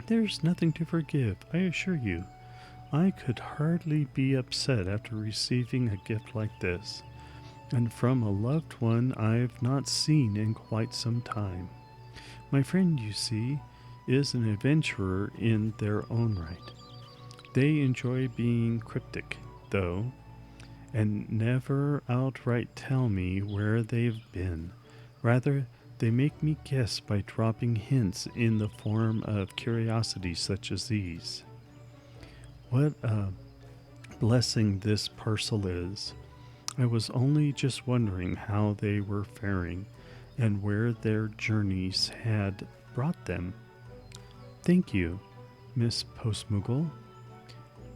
There's nothing to forgive, I assure you. I could hardly be upset after receiving a gift like this, and from a loved one I've not seen in quite some time. My friend, you see, is an adventurer in their own right. They enjoy being cryptic, though, and never outright tell me where they've been. Rather, they make me guess by dropping hints in the form of curiosities such as these. What a blessing this parcel is. I was only just wondering how they were faring and where their journeys had brought them. Thank you, Miss Postmuggle.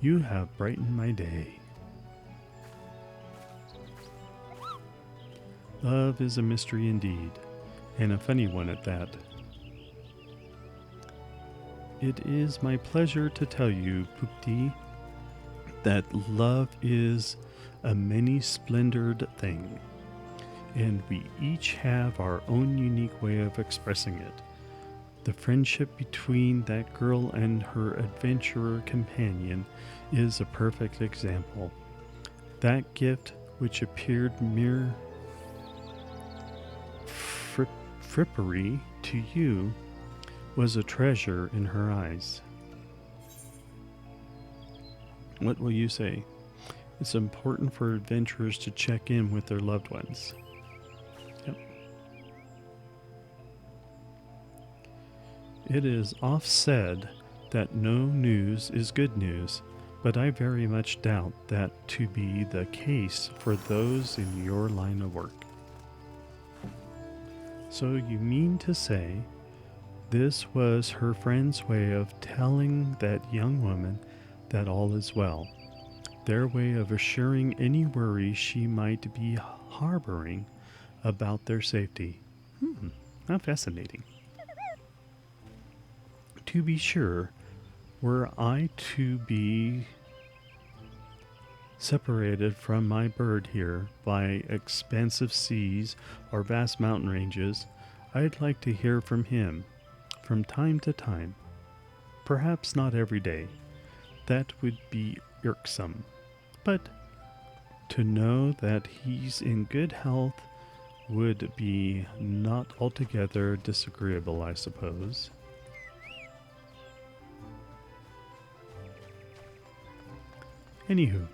You have brightened my day. Love is a mystery indeed, and a funny one at that. It is my pleasure to tell you, Pukti, that love is a many-splendored thing, and we each have our own unique way of expressing it. The friendship between that girl and her adventurer companion is a perfect example. That gift, which appeared mere frippery to you, was a treasure in her eyes. What will you say? It's important for adventurers to check in with their loved ones. Yep. It is oft said that no news is good news, but I very much doubt that to be the case for those in your line of work. So you mean to say this was her friend's way of telling that young woman that all is well, their way of assuring any worry she might be harboring about their safety. How fascinating. To be sure, were I to be separated from my bird here by expansive seas or vast mountain ranges, I'd like to hear from him from time to time. Perhaps not every day. That would be irksome. But to know that he's in good health would be not altogether disagreeable, I suppose. Anywho,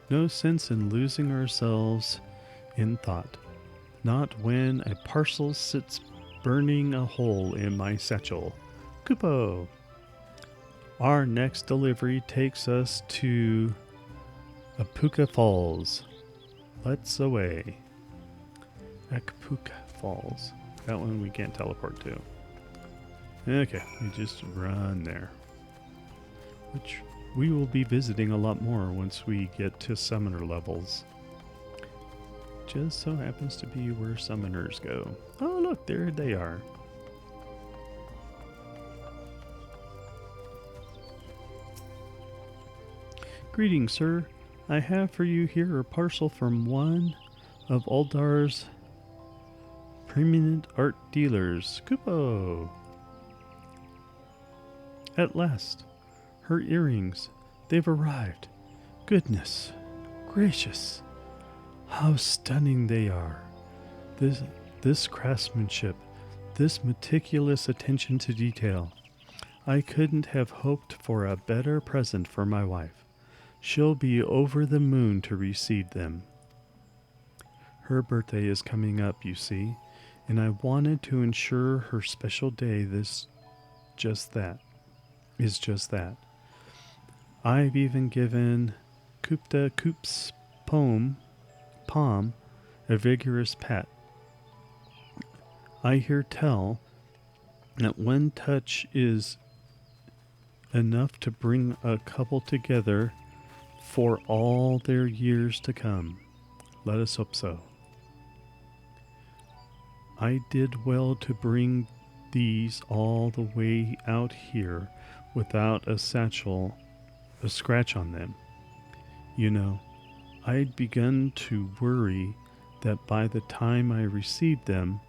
no sense in losing ourselves in thought. Not when a parcel sits burning a hole in my satchel. Kupo! Our next delivery takes us to Apuka Falls. Let's away. Apuka Falls. That one we can't teleport to. Okay, we just run there. Which we will be visiting a lot more once we get to summoner levels. Just so happens to be where summoners go. Oh look, there they are. Greetings, sir. I have for you here a parcel from one of Uldar's preeminent art dealers, Kupo. At last, Her earrings, they've arrived. Goodness gracious, how stunning they are. This craftsmanship, this meticulous attention to detail. I couldn't have hoped for a better present for my wife. She'll be over the moon to receive them. Her birthday is coming up, you see, and I wanted to ensure her special day is just that. I've even given Coop's palm a vigorous pat. I hear tell that one touch is enough to bring a couple together for all their years to come. Let us hope so. I did well to bring these all the way out here without a scratch on them. You know, I'd begun to worry that by the time I received them,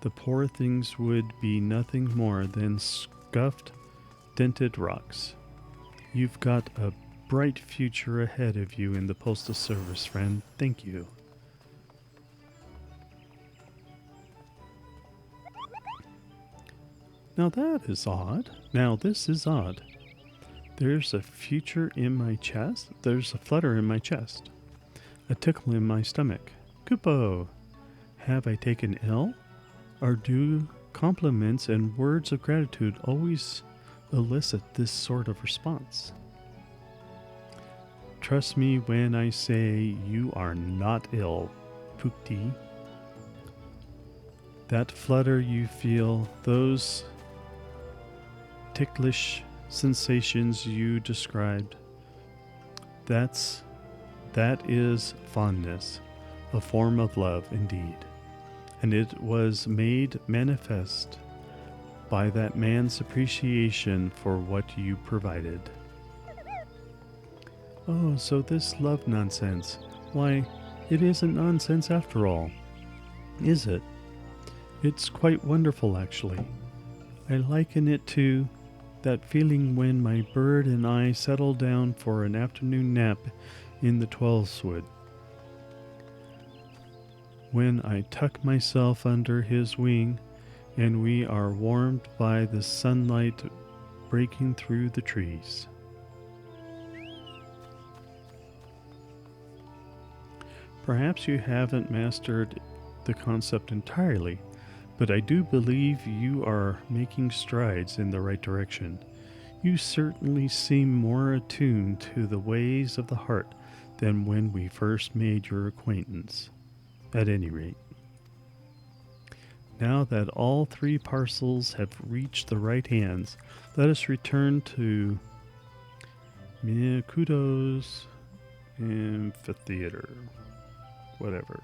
the poor things would be nothing more than scuffed, dented rocks. You've got a bright future ahead of you in the Postal Service, friend. Thank you. Now that is odd. Now this is odd. There's a future in my chest. There's a flutter in my chest. A tickle in my stomach. Kupo, have I taken ill? Or do compliments and words of gratitude always elicit this sort of response? Trust me when I say you are not ill, Pukti. That flutter you feel, those ticklish sensations you described, that is fondness, a form of love indeed, and it was made manifest by that man's appreciation for what you provided. Oh, so this love nonsense, why, it isn't nonsense after all, is it? It's quite wonderful, actually. I liken it to that feeling when my bird and I settle down for an afternoon nap in the 12's-wood. When I tuck myself under his wing and we are warmed by the sunlight breaking through the trees. Perhaps you haven't mastered the concept entirely, but I do believe you are making strides in the right direction. You certainly seem more attuned to the ways of the heart than when we first made your acquaintance, at any rate. Now that all 3 parcels have reached the right hands, let us return to Miyakudo's amphitheater. Whatever.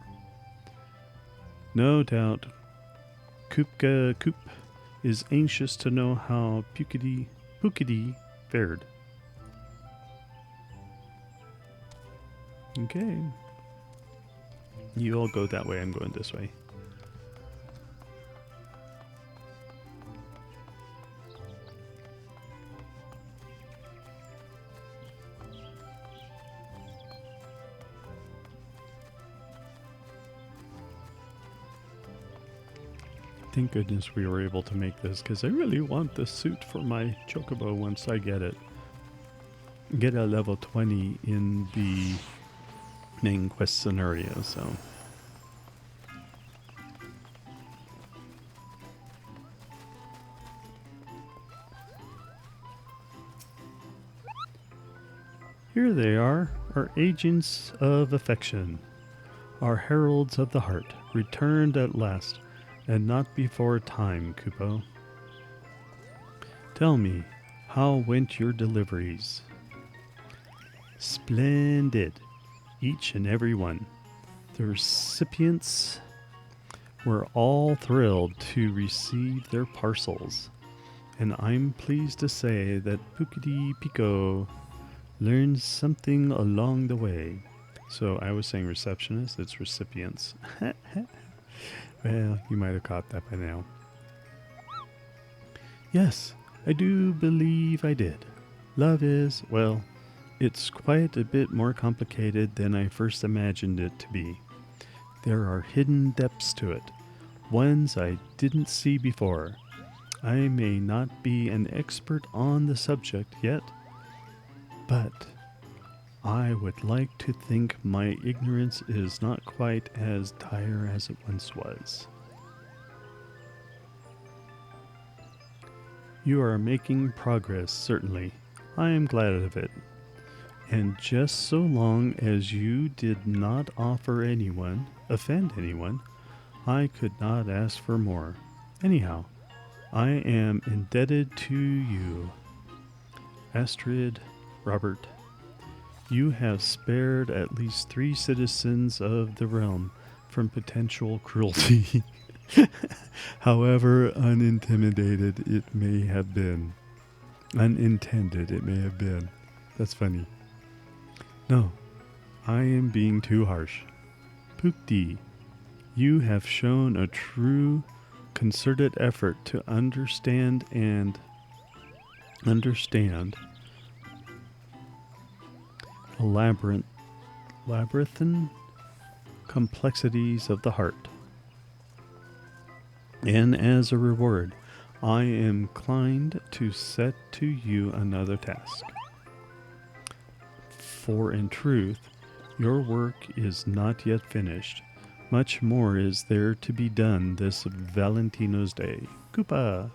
No doubt Coop is anxious to know how Pukidi fared. Okay. You all go that way, I'm going this way. Thank goodness we were able to make this, because I really want the suit for my chocobo once I get it. Get a level 20 in the main quest scenario, so. Here they are, our agents of affection, our heralds of the heart, returned at last. And not before time, Kupo. Tell me, how went your deliveries? Splendid, each and every one. The recipients were all thrilled to receive their parcels, and I'm pleased to say that Pukidi Pico learned something along the way. So I was saying receptionist, it's recipients. Well, you might have caught that by now. Yes, I do believe I did. Love is, well, it's quite a bit more complicated than I first imagined it to be. There are hidden depths to it, ones I didn't see before. I may not be an expert on the subject yet, but I would like to think my ignorance is not quite as dire as it once was. You are making progress, certainly. I am glad of it. And just so long as you did not offend anyone, I could not ask for more. Anyhow, I am indebted to you. Astrid, Robert, you have spared at least 3 citizens of the realm from potential cruelty. However unintimidated it may have been. Unintended it may have been. That's funny. No, I am being too harsh. Pukti, you have shown a true concerted effort to understand the labyrinthine complexities of the heart. And as a reward, I am inclined to set to you another task. For in truth, your work is not yet finished. Much more is there to be done this Valentino's Day. Koopa!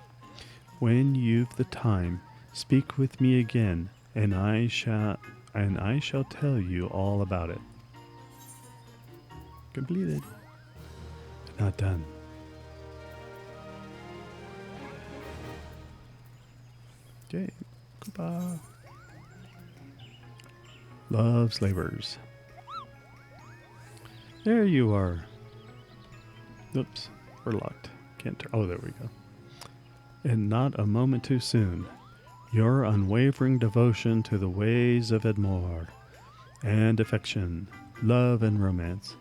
When you've the time, speak with me again, and I shall tell you all about it. Completed. But not done. Okay, Koopa. Love slavers. There you are. Oops, we're locked. Can't turn. Oh, there we go. And not a moment too soon. Your unwavering devotion to the ways of Edmore, and affection, love and romance,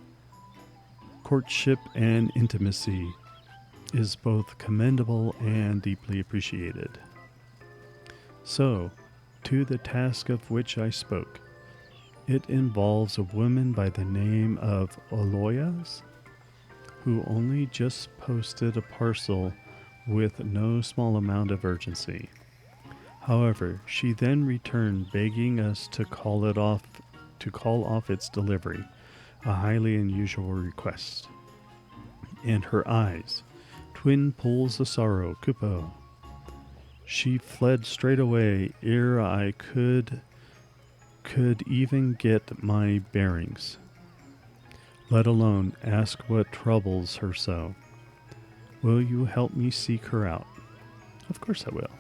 courtship and intimacy is both commendable and deeply appreciated. So, to the task of which I spoke. It involves a woman by the name of Aloyas, who only just posted a parcel with no small amount of urgency. However, she then returned begging us to call off its delivery, a highly unusual request. And her eyes, twin pools of sorrow, Kupo. She fled straight away ere I could even get my bearings, let alone ask what troubles her so. Will you help me seek her out? Of course I will.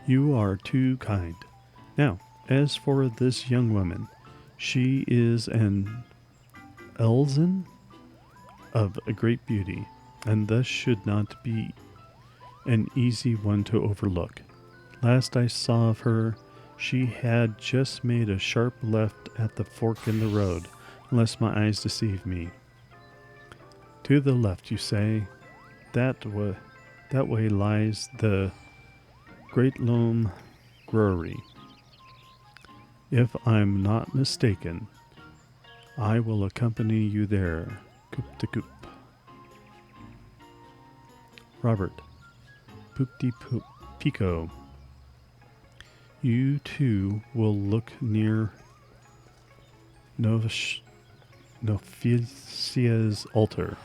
You are too kind. Now, as for this young woman, she is an Elzen of a great beauty, and thus should not be an easy one to overlook. Last I saw of her, she had just made a sharp left at the fork in the road, unless my eyes deceive me. To the left, you say? That way lies the Great Loam Brewery. If I'm not mistaken, I will accompany you there, coop to coop. Robert, poop-de poop, Pico. You too will look near Noficia's altar.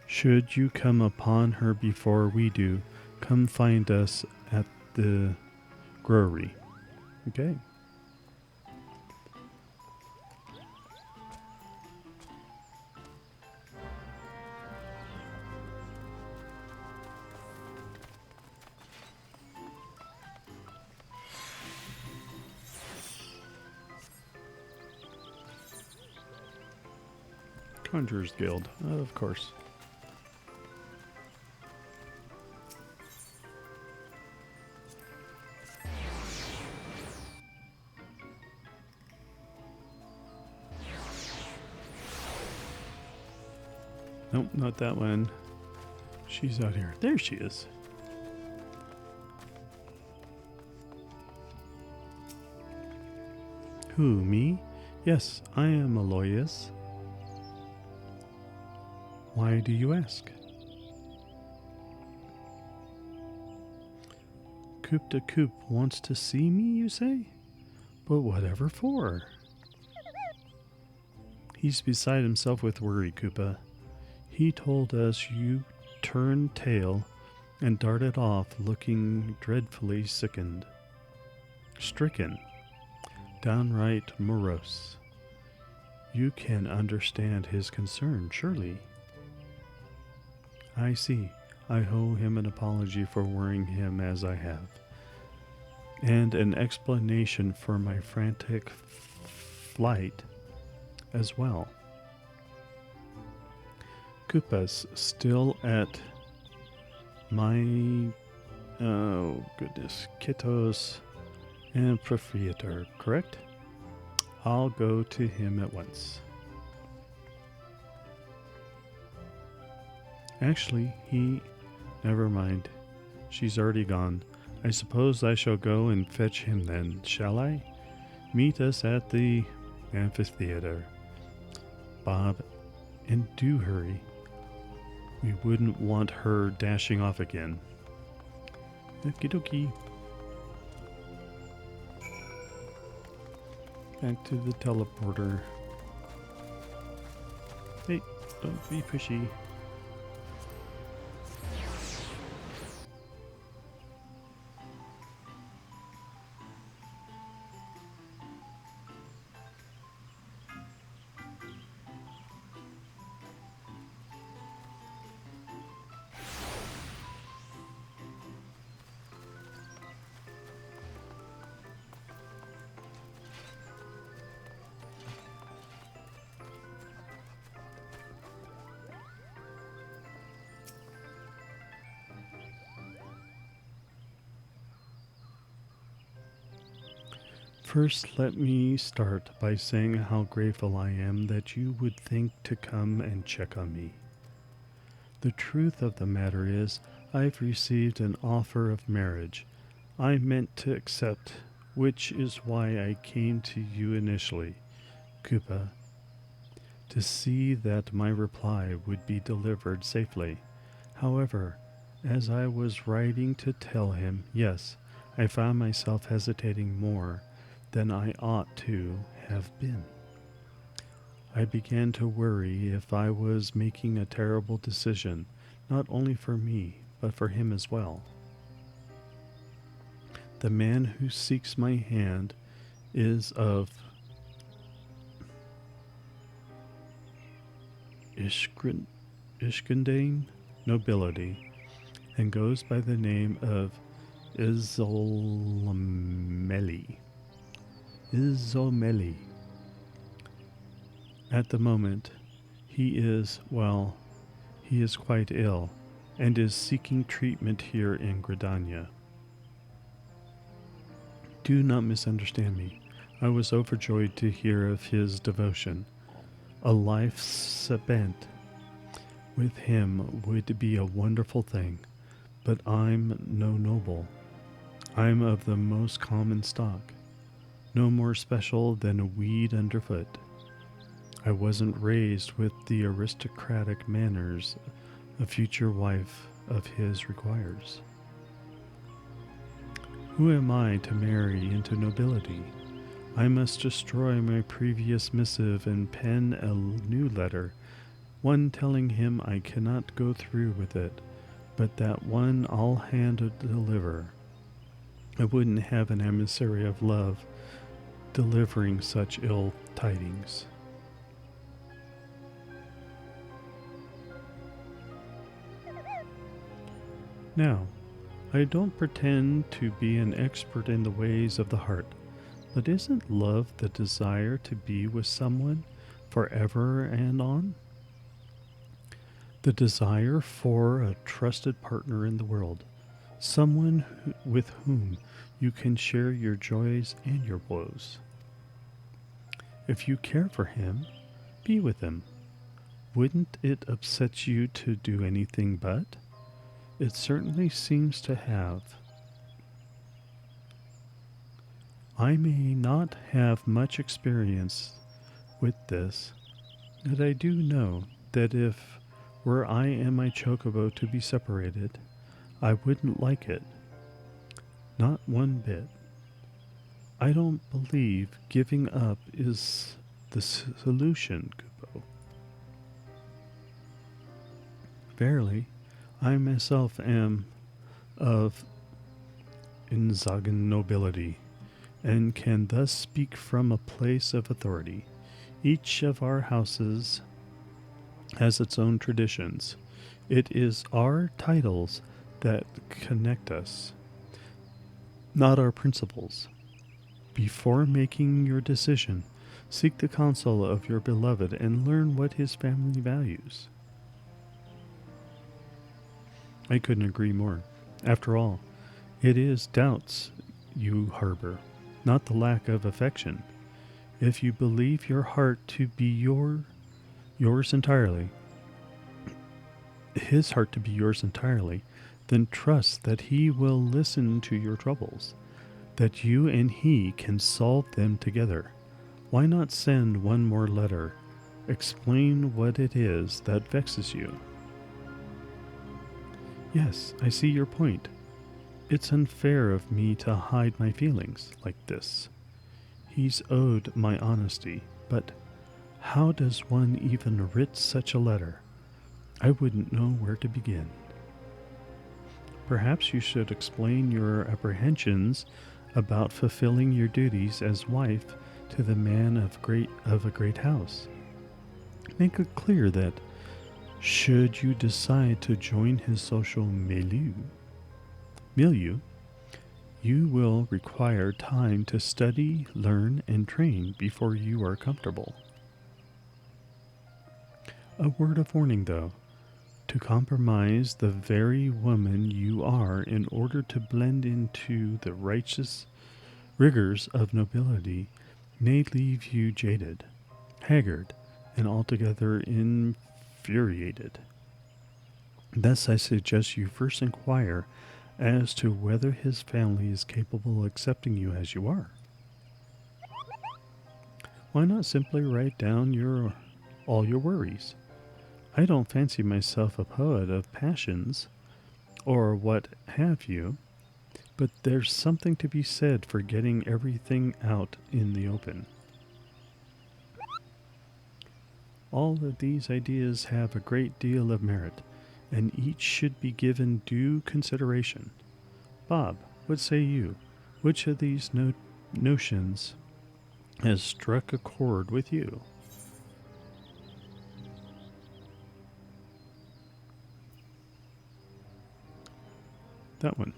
Should you come upon her before we do, come find us at the brewery. Okay. Conjurer's Guild, of course. Nope, not that one. She's out here. There she is. Who, me? Yes, I am Aloysius. Why do you ask? Coop de Coop wants to see me, you say? But whatever for? He's beside himself with worry, Koopa. He told us you turned tail and darted off looking dreadfully stricken. Downright morose. You can understand his concern, surely. I see. I owe him an apology for worrying him as I have, and an explanation for my frantic flight as well. Koopa's still at my, oh goodness, Kitos and Proprietor, correct? I'll go to him at once. Actually, never mind. She's already gone. I suppose I shall go and fetch him then, shall I? Meet us at the amphitheater. Bob, and do hurry. We wouldn't want her dashing off again. Okie dokie. Back to the teleporter. Hey, don't be pushy. First, let me start by saying how grateful I am that you would think to come and check on me. The truth of the matter is, I've received an offer of marriage I meant to accept, which is why I came to you initially, Koopa, to see that my reply would be delivered safely. However, as I was writing to tell him, yes, I found myself hesitating more than I ought to have been. I began to worry if I was making a terrible decision, not only for me, but for him as well. The man who seeks my hand is of Ishkandane nobility, and goes by the name of Izomeli. At the moment, he is quite ill, and is seeking treatment here in Gridania. Do not misunderstand me. I was overjoyed to hear of his devotion. A life spent with him would be a wonderful thing, but I'm no noble. I'm of the most common stock, no more special than a weed underfoot. I wasn't raised with the aristocratic manners a future wife of his requires. Who am I to marry into nobility? I must destroy my previous missive and pen a new letter, one telling him I cannot go through with it, but that one I'll hand deliver. I wouldn't have an emissary of love delivering such ill tidings. Now, I don't pretend to be an expert in the ways of the heart, but isn't love the desire to be with someone forever and on? The desire for a trusted partner in the world, someone with whom you can share your joys and your woes. If you care for him, be with him. Wouldn't it upset you to do anything but? It certainly seems to have. I may not have much experience with this, but I do know that if were I and my chocobo to be separated, I wouldn't like it. Not one bit. I don't believe giving up is the solution, Kubo. Verily, I myself am of Inzagan nobility, and can thus speak from a place of authority. Each of our houses has its own traditions. It is our titles that connect us, not our principles. Before making your decision, seek the counsel of your beloved and learn what his family values. I couldn't agree more. After all, it is doubts you harbor, not the lack of affection. If you believe your heart to be yours entirely, his heart to be yours entirely, then trust that he will listen to your troubles, that you and he can solve them together. Why not send one more letter? Explain what it is that vexes you. Yes, I see your point. It's unfair of me to hide my feelings like this. He's owed my honesty, but how does one even write such a letter? I wouldn't know where to begin. Perhaps you should explain your apprehensions about fulfilling your duties as wife to the man of a great house. Make it clear that should you decide to join his social milieu, you will require time to study, learn, and train before you are comfortable. A word of warning, though. To compromise the very woman you are in order to blend into the righteous rigors of nobility may leave you jaded, haggard, and altogether infuriated. Thus I suggest you first inquire as to whether his family is capable of accepting you as you are. Why not simply write down all your worries? I don't fancy myself a poet of passions, or what have you, but there's something to be said for getting everything out in the open. All of these ideas have a great deal of merit, and each should be given due consideration. Bob, what say you? Which of these notions has struck a chord with you? That one.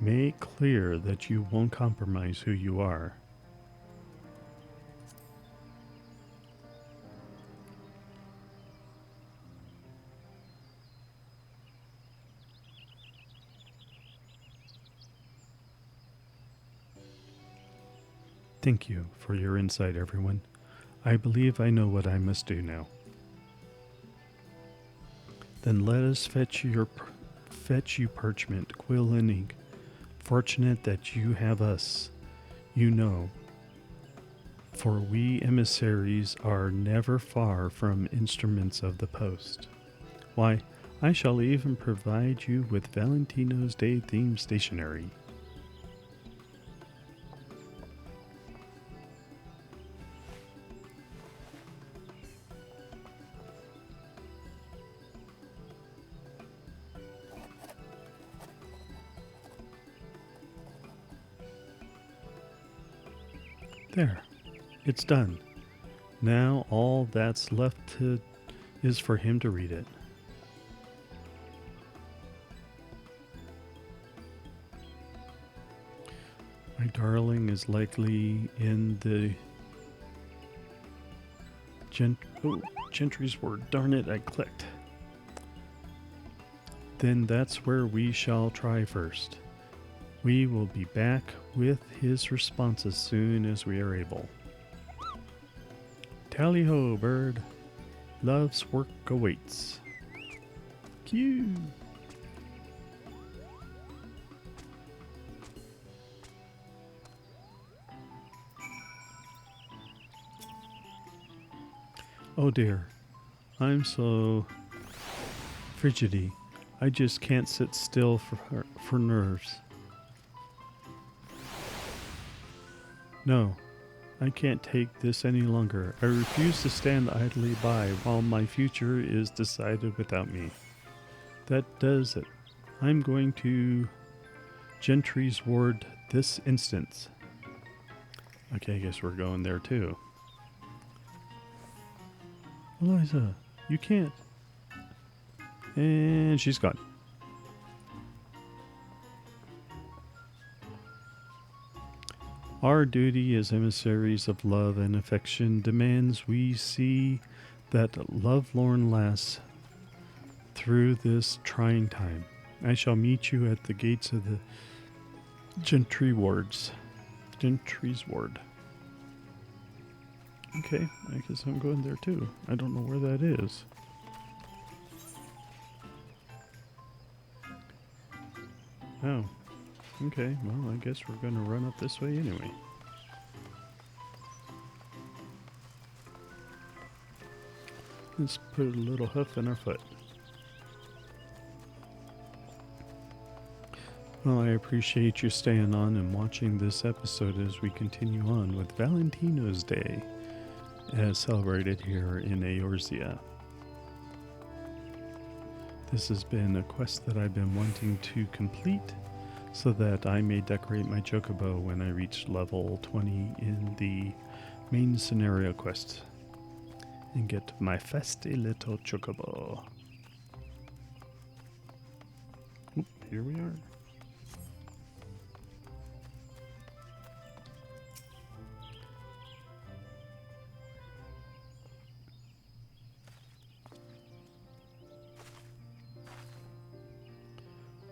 Make clear that you won't compromise who you are. Thank you for your insight, everyone. I believe I know what I must do now. Then let us fetch you parchment, quill, and ink. Fortunate that you have us, you know, for we emissaries are never far from instruments of the post. Why, I shall even provide you with Valentino's day-themed stationery. There, it's done. Now all that's left is for him to read it. My darling is likely in the Gentry's word. Darn it, I clicked. Then that's where we shall try first. We will be back with his response as soon as we are able. Tally-ho, bird. Love's work awaits. Cue. Oh dear. I'm so fidgety. I just can't sit still for nerves. No, I can't take this any longer. I refuse to stand idly by while my future is decided without me. That does it. I'm going to Gentry's ward this instant. Okay, I guess we're going there too. Eliza, you can't. And she's gone. Our duty as emissaries of love and affection demands we see that lovelorn lass through this trying time. I shall meet you at the gates of the Gentry's ward. Okay, I guess I'm going there too. I don't know where that is. Oh, okay. Well, I guess we're going to run up this way anyway. Let's put a little hoof in our foot. Well, I appreciate you staying on and watching this episode as we continue on with Valentino's Day, as celebrated here in Eorzea. This has been a quest that I've been wanting to complete so that I may decorate my chocobo when I reach level 20 in the main scenario quest and get my festy little chocobo. Oop, here we are.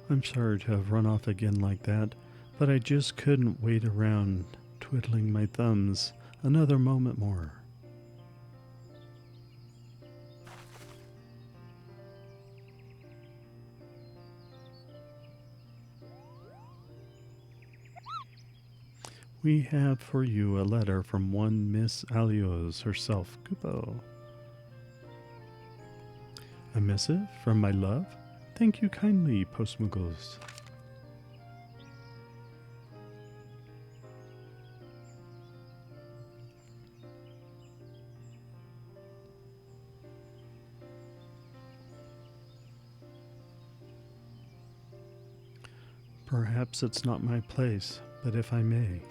I'm sorry to have run off again like that, but I just couldn't wait around twiddling my thumbs another moment more. We have for you a letter from one Miss Alios herself, Kupo. A missive from my love? Thank you kindly, Postmugos. Perhaps it's not my place, but if I may.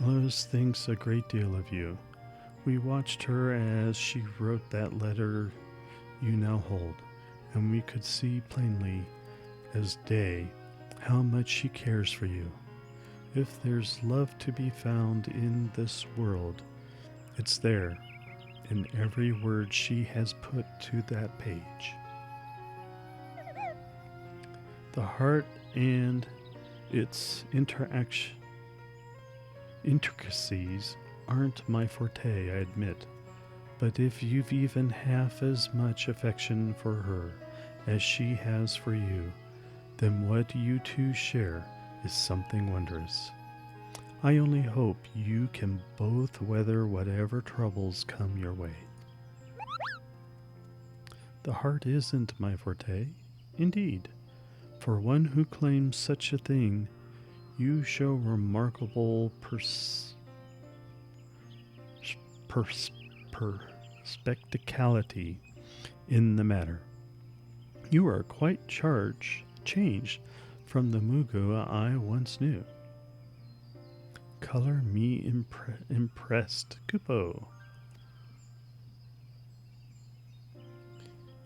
Lois thinks a great deal of you. We watched her as she wrote that letter you now hold, and we could see plainly as day how much she cares for you. If there's love to be found in this world, it's there, in every word she has put to that page. The heart and its intricacies aren't my forte, I admit, but if you've even half as much affection for her as she has for you, then what you two share is something wondrous. I only hope you can both weather whatever troubles come your way. The heart isn't my forte, indeed. For one who claims such a thing, you show remarkable perspicacity in the matter. You are quite changed from the Mugu I once knew. Color me impressed, Kupo.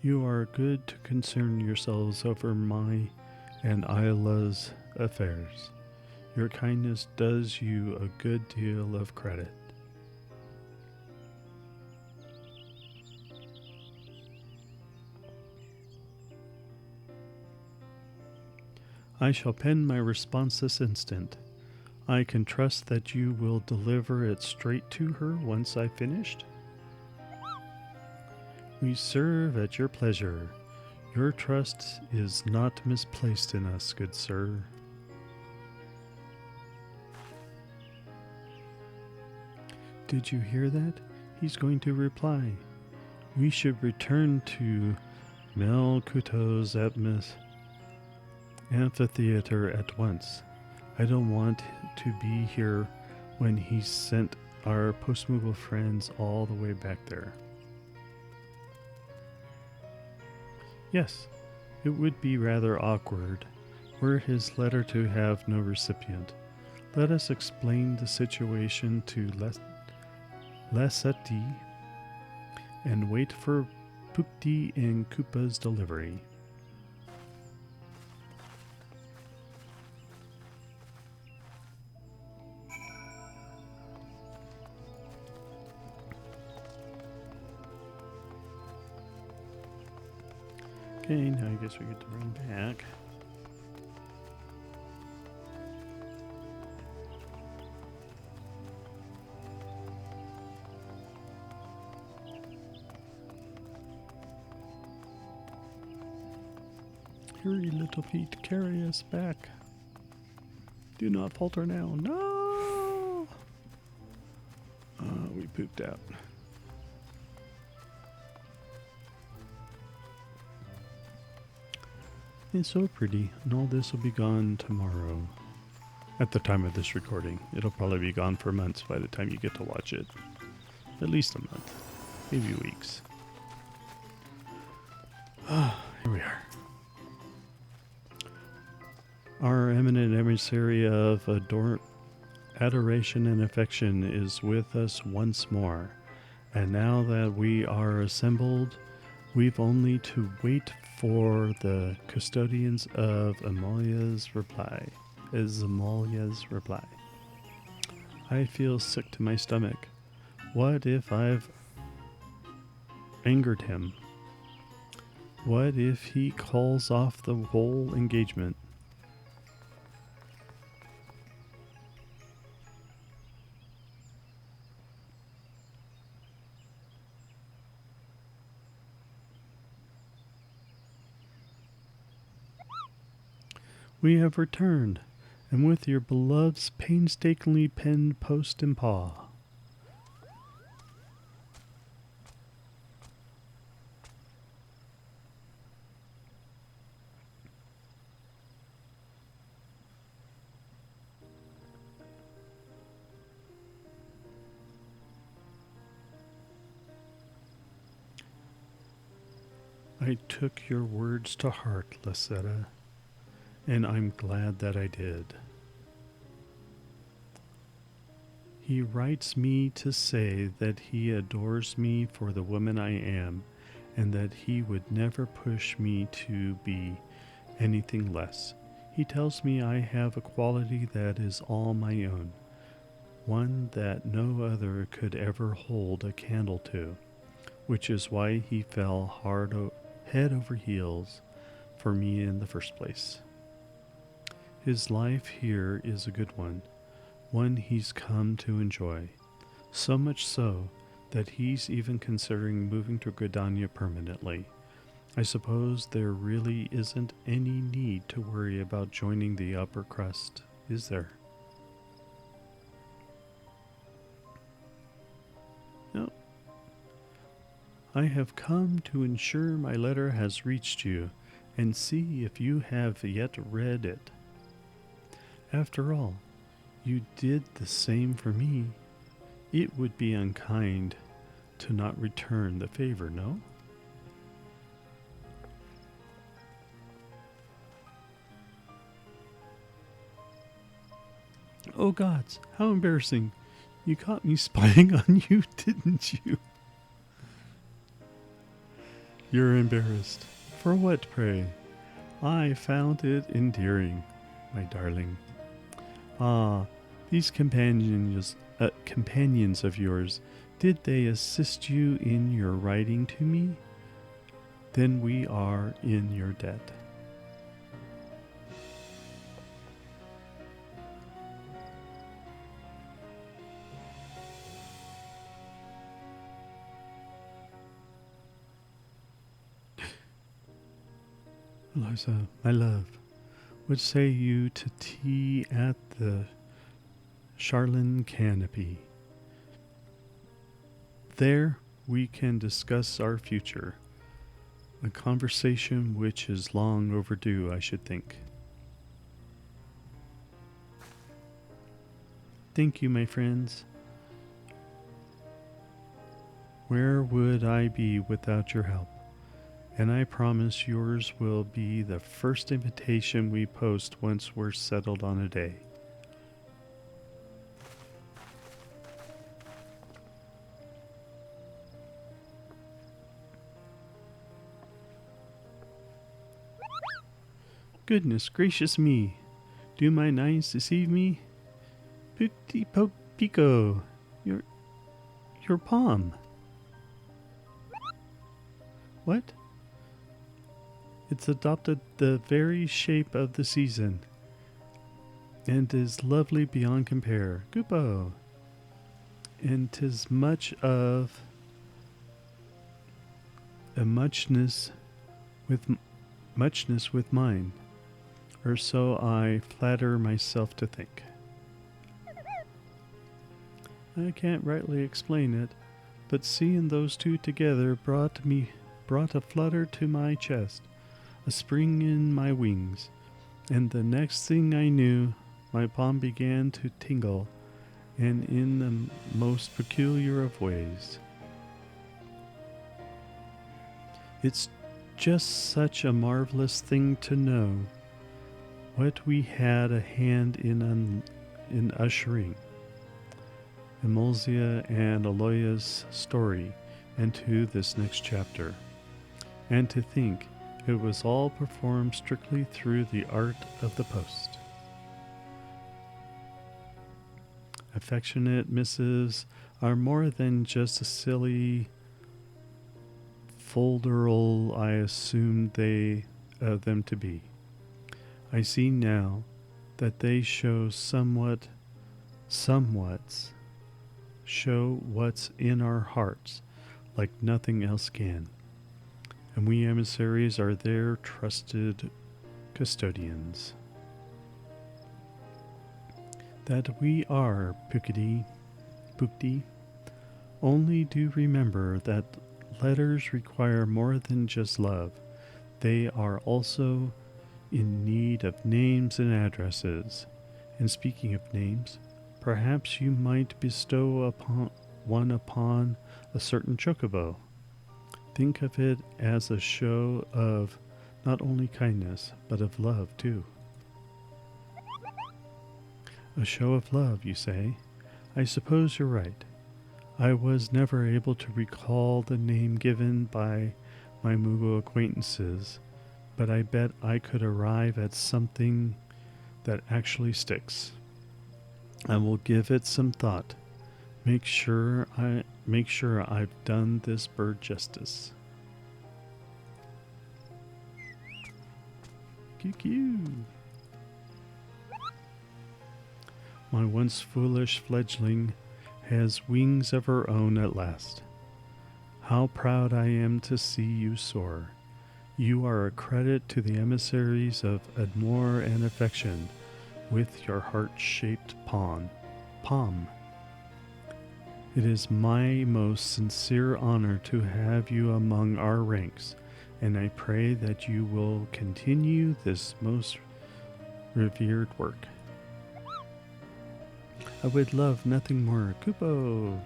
You are good to concern yourselves over my and Isla's affairs. Your kindness does you a good deal of credit. I shall pen my response this instant. I can trust that you will deliver it straight to her once I've finished. We serve at your pleasure. Your trust is not misplaced in us, good sir. Did you hear that? He's going to reply. We should return to Melkuto's amphitheater at once. I don't want to be here when he sent our post-mobile friends all the way back there. Yes, it would be rather awkward were his letter to have no recipient. Let us explain the situation to Lesati and wait for Pupti and Koopa's delivery. Okay, now I guess we get to run back. Hurry, little feet, carry us back. Do not falter now. No! We pooped out. It's so pretty, and all this will be gone tomorrow. At the time of this recording, it'll probably be gone for months by the time you get to watch it. At least a month, maybe weeks. Here we are. Our eminent emissary of adoration and affection is with us once more, and now that we are assembled, we've only to wait for the custodians of Amalia's reply. I feel sick to my stomach. What if I've angered him? What if he calls off the whole engagement? We have returned, and with your beloved's painstakingly penned post and paw. I took your words to heart, Lasetta. And I'm glad that I did. He writes me to say that he adores me for the woman I am, and that he would never push me to be anything less. He tells me I have a quality that is all my own, one that no other could ever hold a candle to, which is why he fell head over heels for me in the first place. His life here is a good one he's come to enjoy, so much so that he's even considering moving to Gridania permanently. I suppose there really isn't any need to worry about joining the upper crust, is there? No. I have come to ensure my letter has reached you, and see if you have yet read it. After all, you did the same for me. It would be unkind to not return the favor, no? Oh gods, how embarrassing. You caught me spying on you, didn't you? You're embarrassed. For what, pray? I found it endearing, my darling. Ah, these companions of yours, did they assist you in your writing to me? Then we are in your debt. Eliza, my love, what say you to tea at the Charlin Canopy? There we can discuss our future. A conversation which is long overdue, I should think. Thank you, my friends. Where would I be without your help? And I promise yours will be the first invitation we post once we're settled on a day. Goodness gracious me. Do my nines deceive me? Pooty poke pico. Your palm. What? It's adopted the very shape of the season, and is lovely beyond compare. Goopo. And 'tis much of a muchness with mine, or so I flatter myself to think. I can't rightly explain it, but seeing those two together brought a flutter to my chest, a spring in my wings, and the next thing I knew, my palm began to tingle, and in the most peculiar of ways. It's just such a marvelous thing to know what we had a hand in ushering Emulsia and Aloya's story into this next chapter, and to think it was all performed strictly through the art of the post. Affectionate missives are more than just a silly folderol I assumed them to be. I see now that they show show what's in our hearts like nothing else can. And we emissaries are their trusted custodians. That we are, Pukti, only do remember that letters require more than just love. They are also in need of names and addresses. And speaking of names, perhaps you might bestow one upon a certain chocobo. Think of it as a show of not only kindness, but of love too. A show of love, you say? I suppose you're right. I was never able to recall the name given by my Mugo acquaintances, but I bet I could arrive at something that actually sticks. I will give it some thought. Make sure I've done this bird justice. QQ. My once foolish fledgling has wings of her own at last. How proud I am to see you soar. You are a credit to the emissaries of Admore and Affection with your heart-shaped palm. It is my most sincere honor to have you among our ranks, and I pray that you will continue this most revered work. I would love nothing more. Kupo!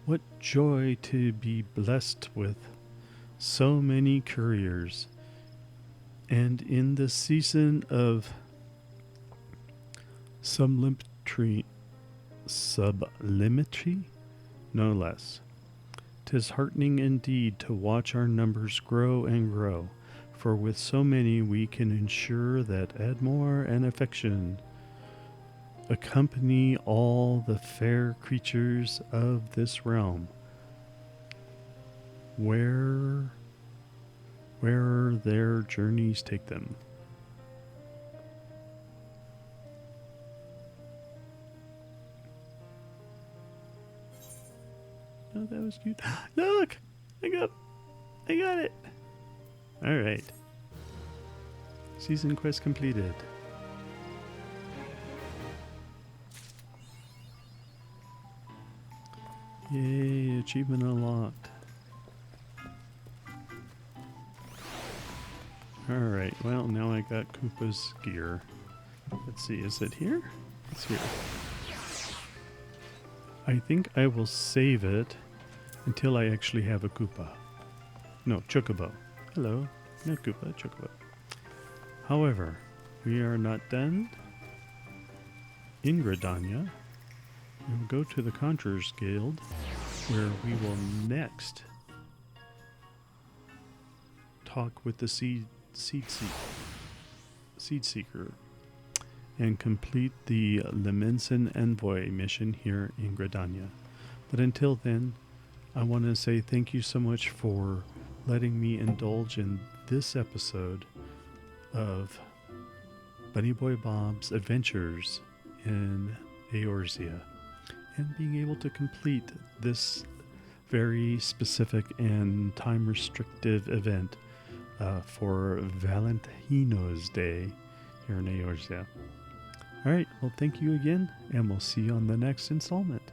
What joy to be blessed with so many couriers, and in the season of sublimetry, no less. 'Tis heartening indeed to watch our numbers grow and grow, for with so many we can ensure that Admore and Affection accompany all the fair creatures of this realm, where'er their journeys take them. Oh, that was cute. Look! I got it! Alright. Season quest completed. Yay, achievement unlocked. Alright, well, now I got Koopa's gear. Let's see, is it here? It's here. I think I will save it until I actually have a Koopa. No, Chocobo. Hello. No Koopa, Chocobo. However, we are not done. In Gridania, we will go to the Conjurer's Guild, where we will next talk with the Seed Seeker and complete the Lemenson Envoy mission here in Gridania. But until then, I want to say thank you so much for letting me indulge in this episode of Bunny Boy Bob's adventures in Eorzea, and being able to complete this very specific and time restrictive event for Valentino's Day here in Eorzea. Alright, well, thank you again, and we'll see you on the next installment.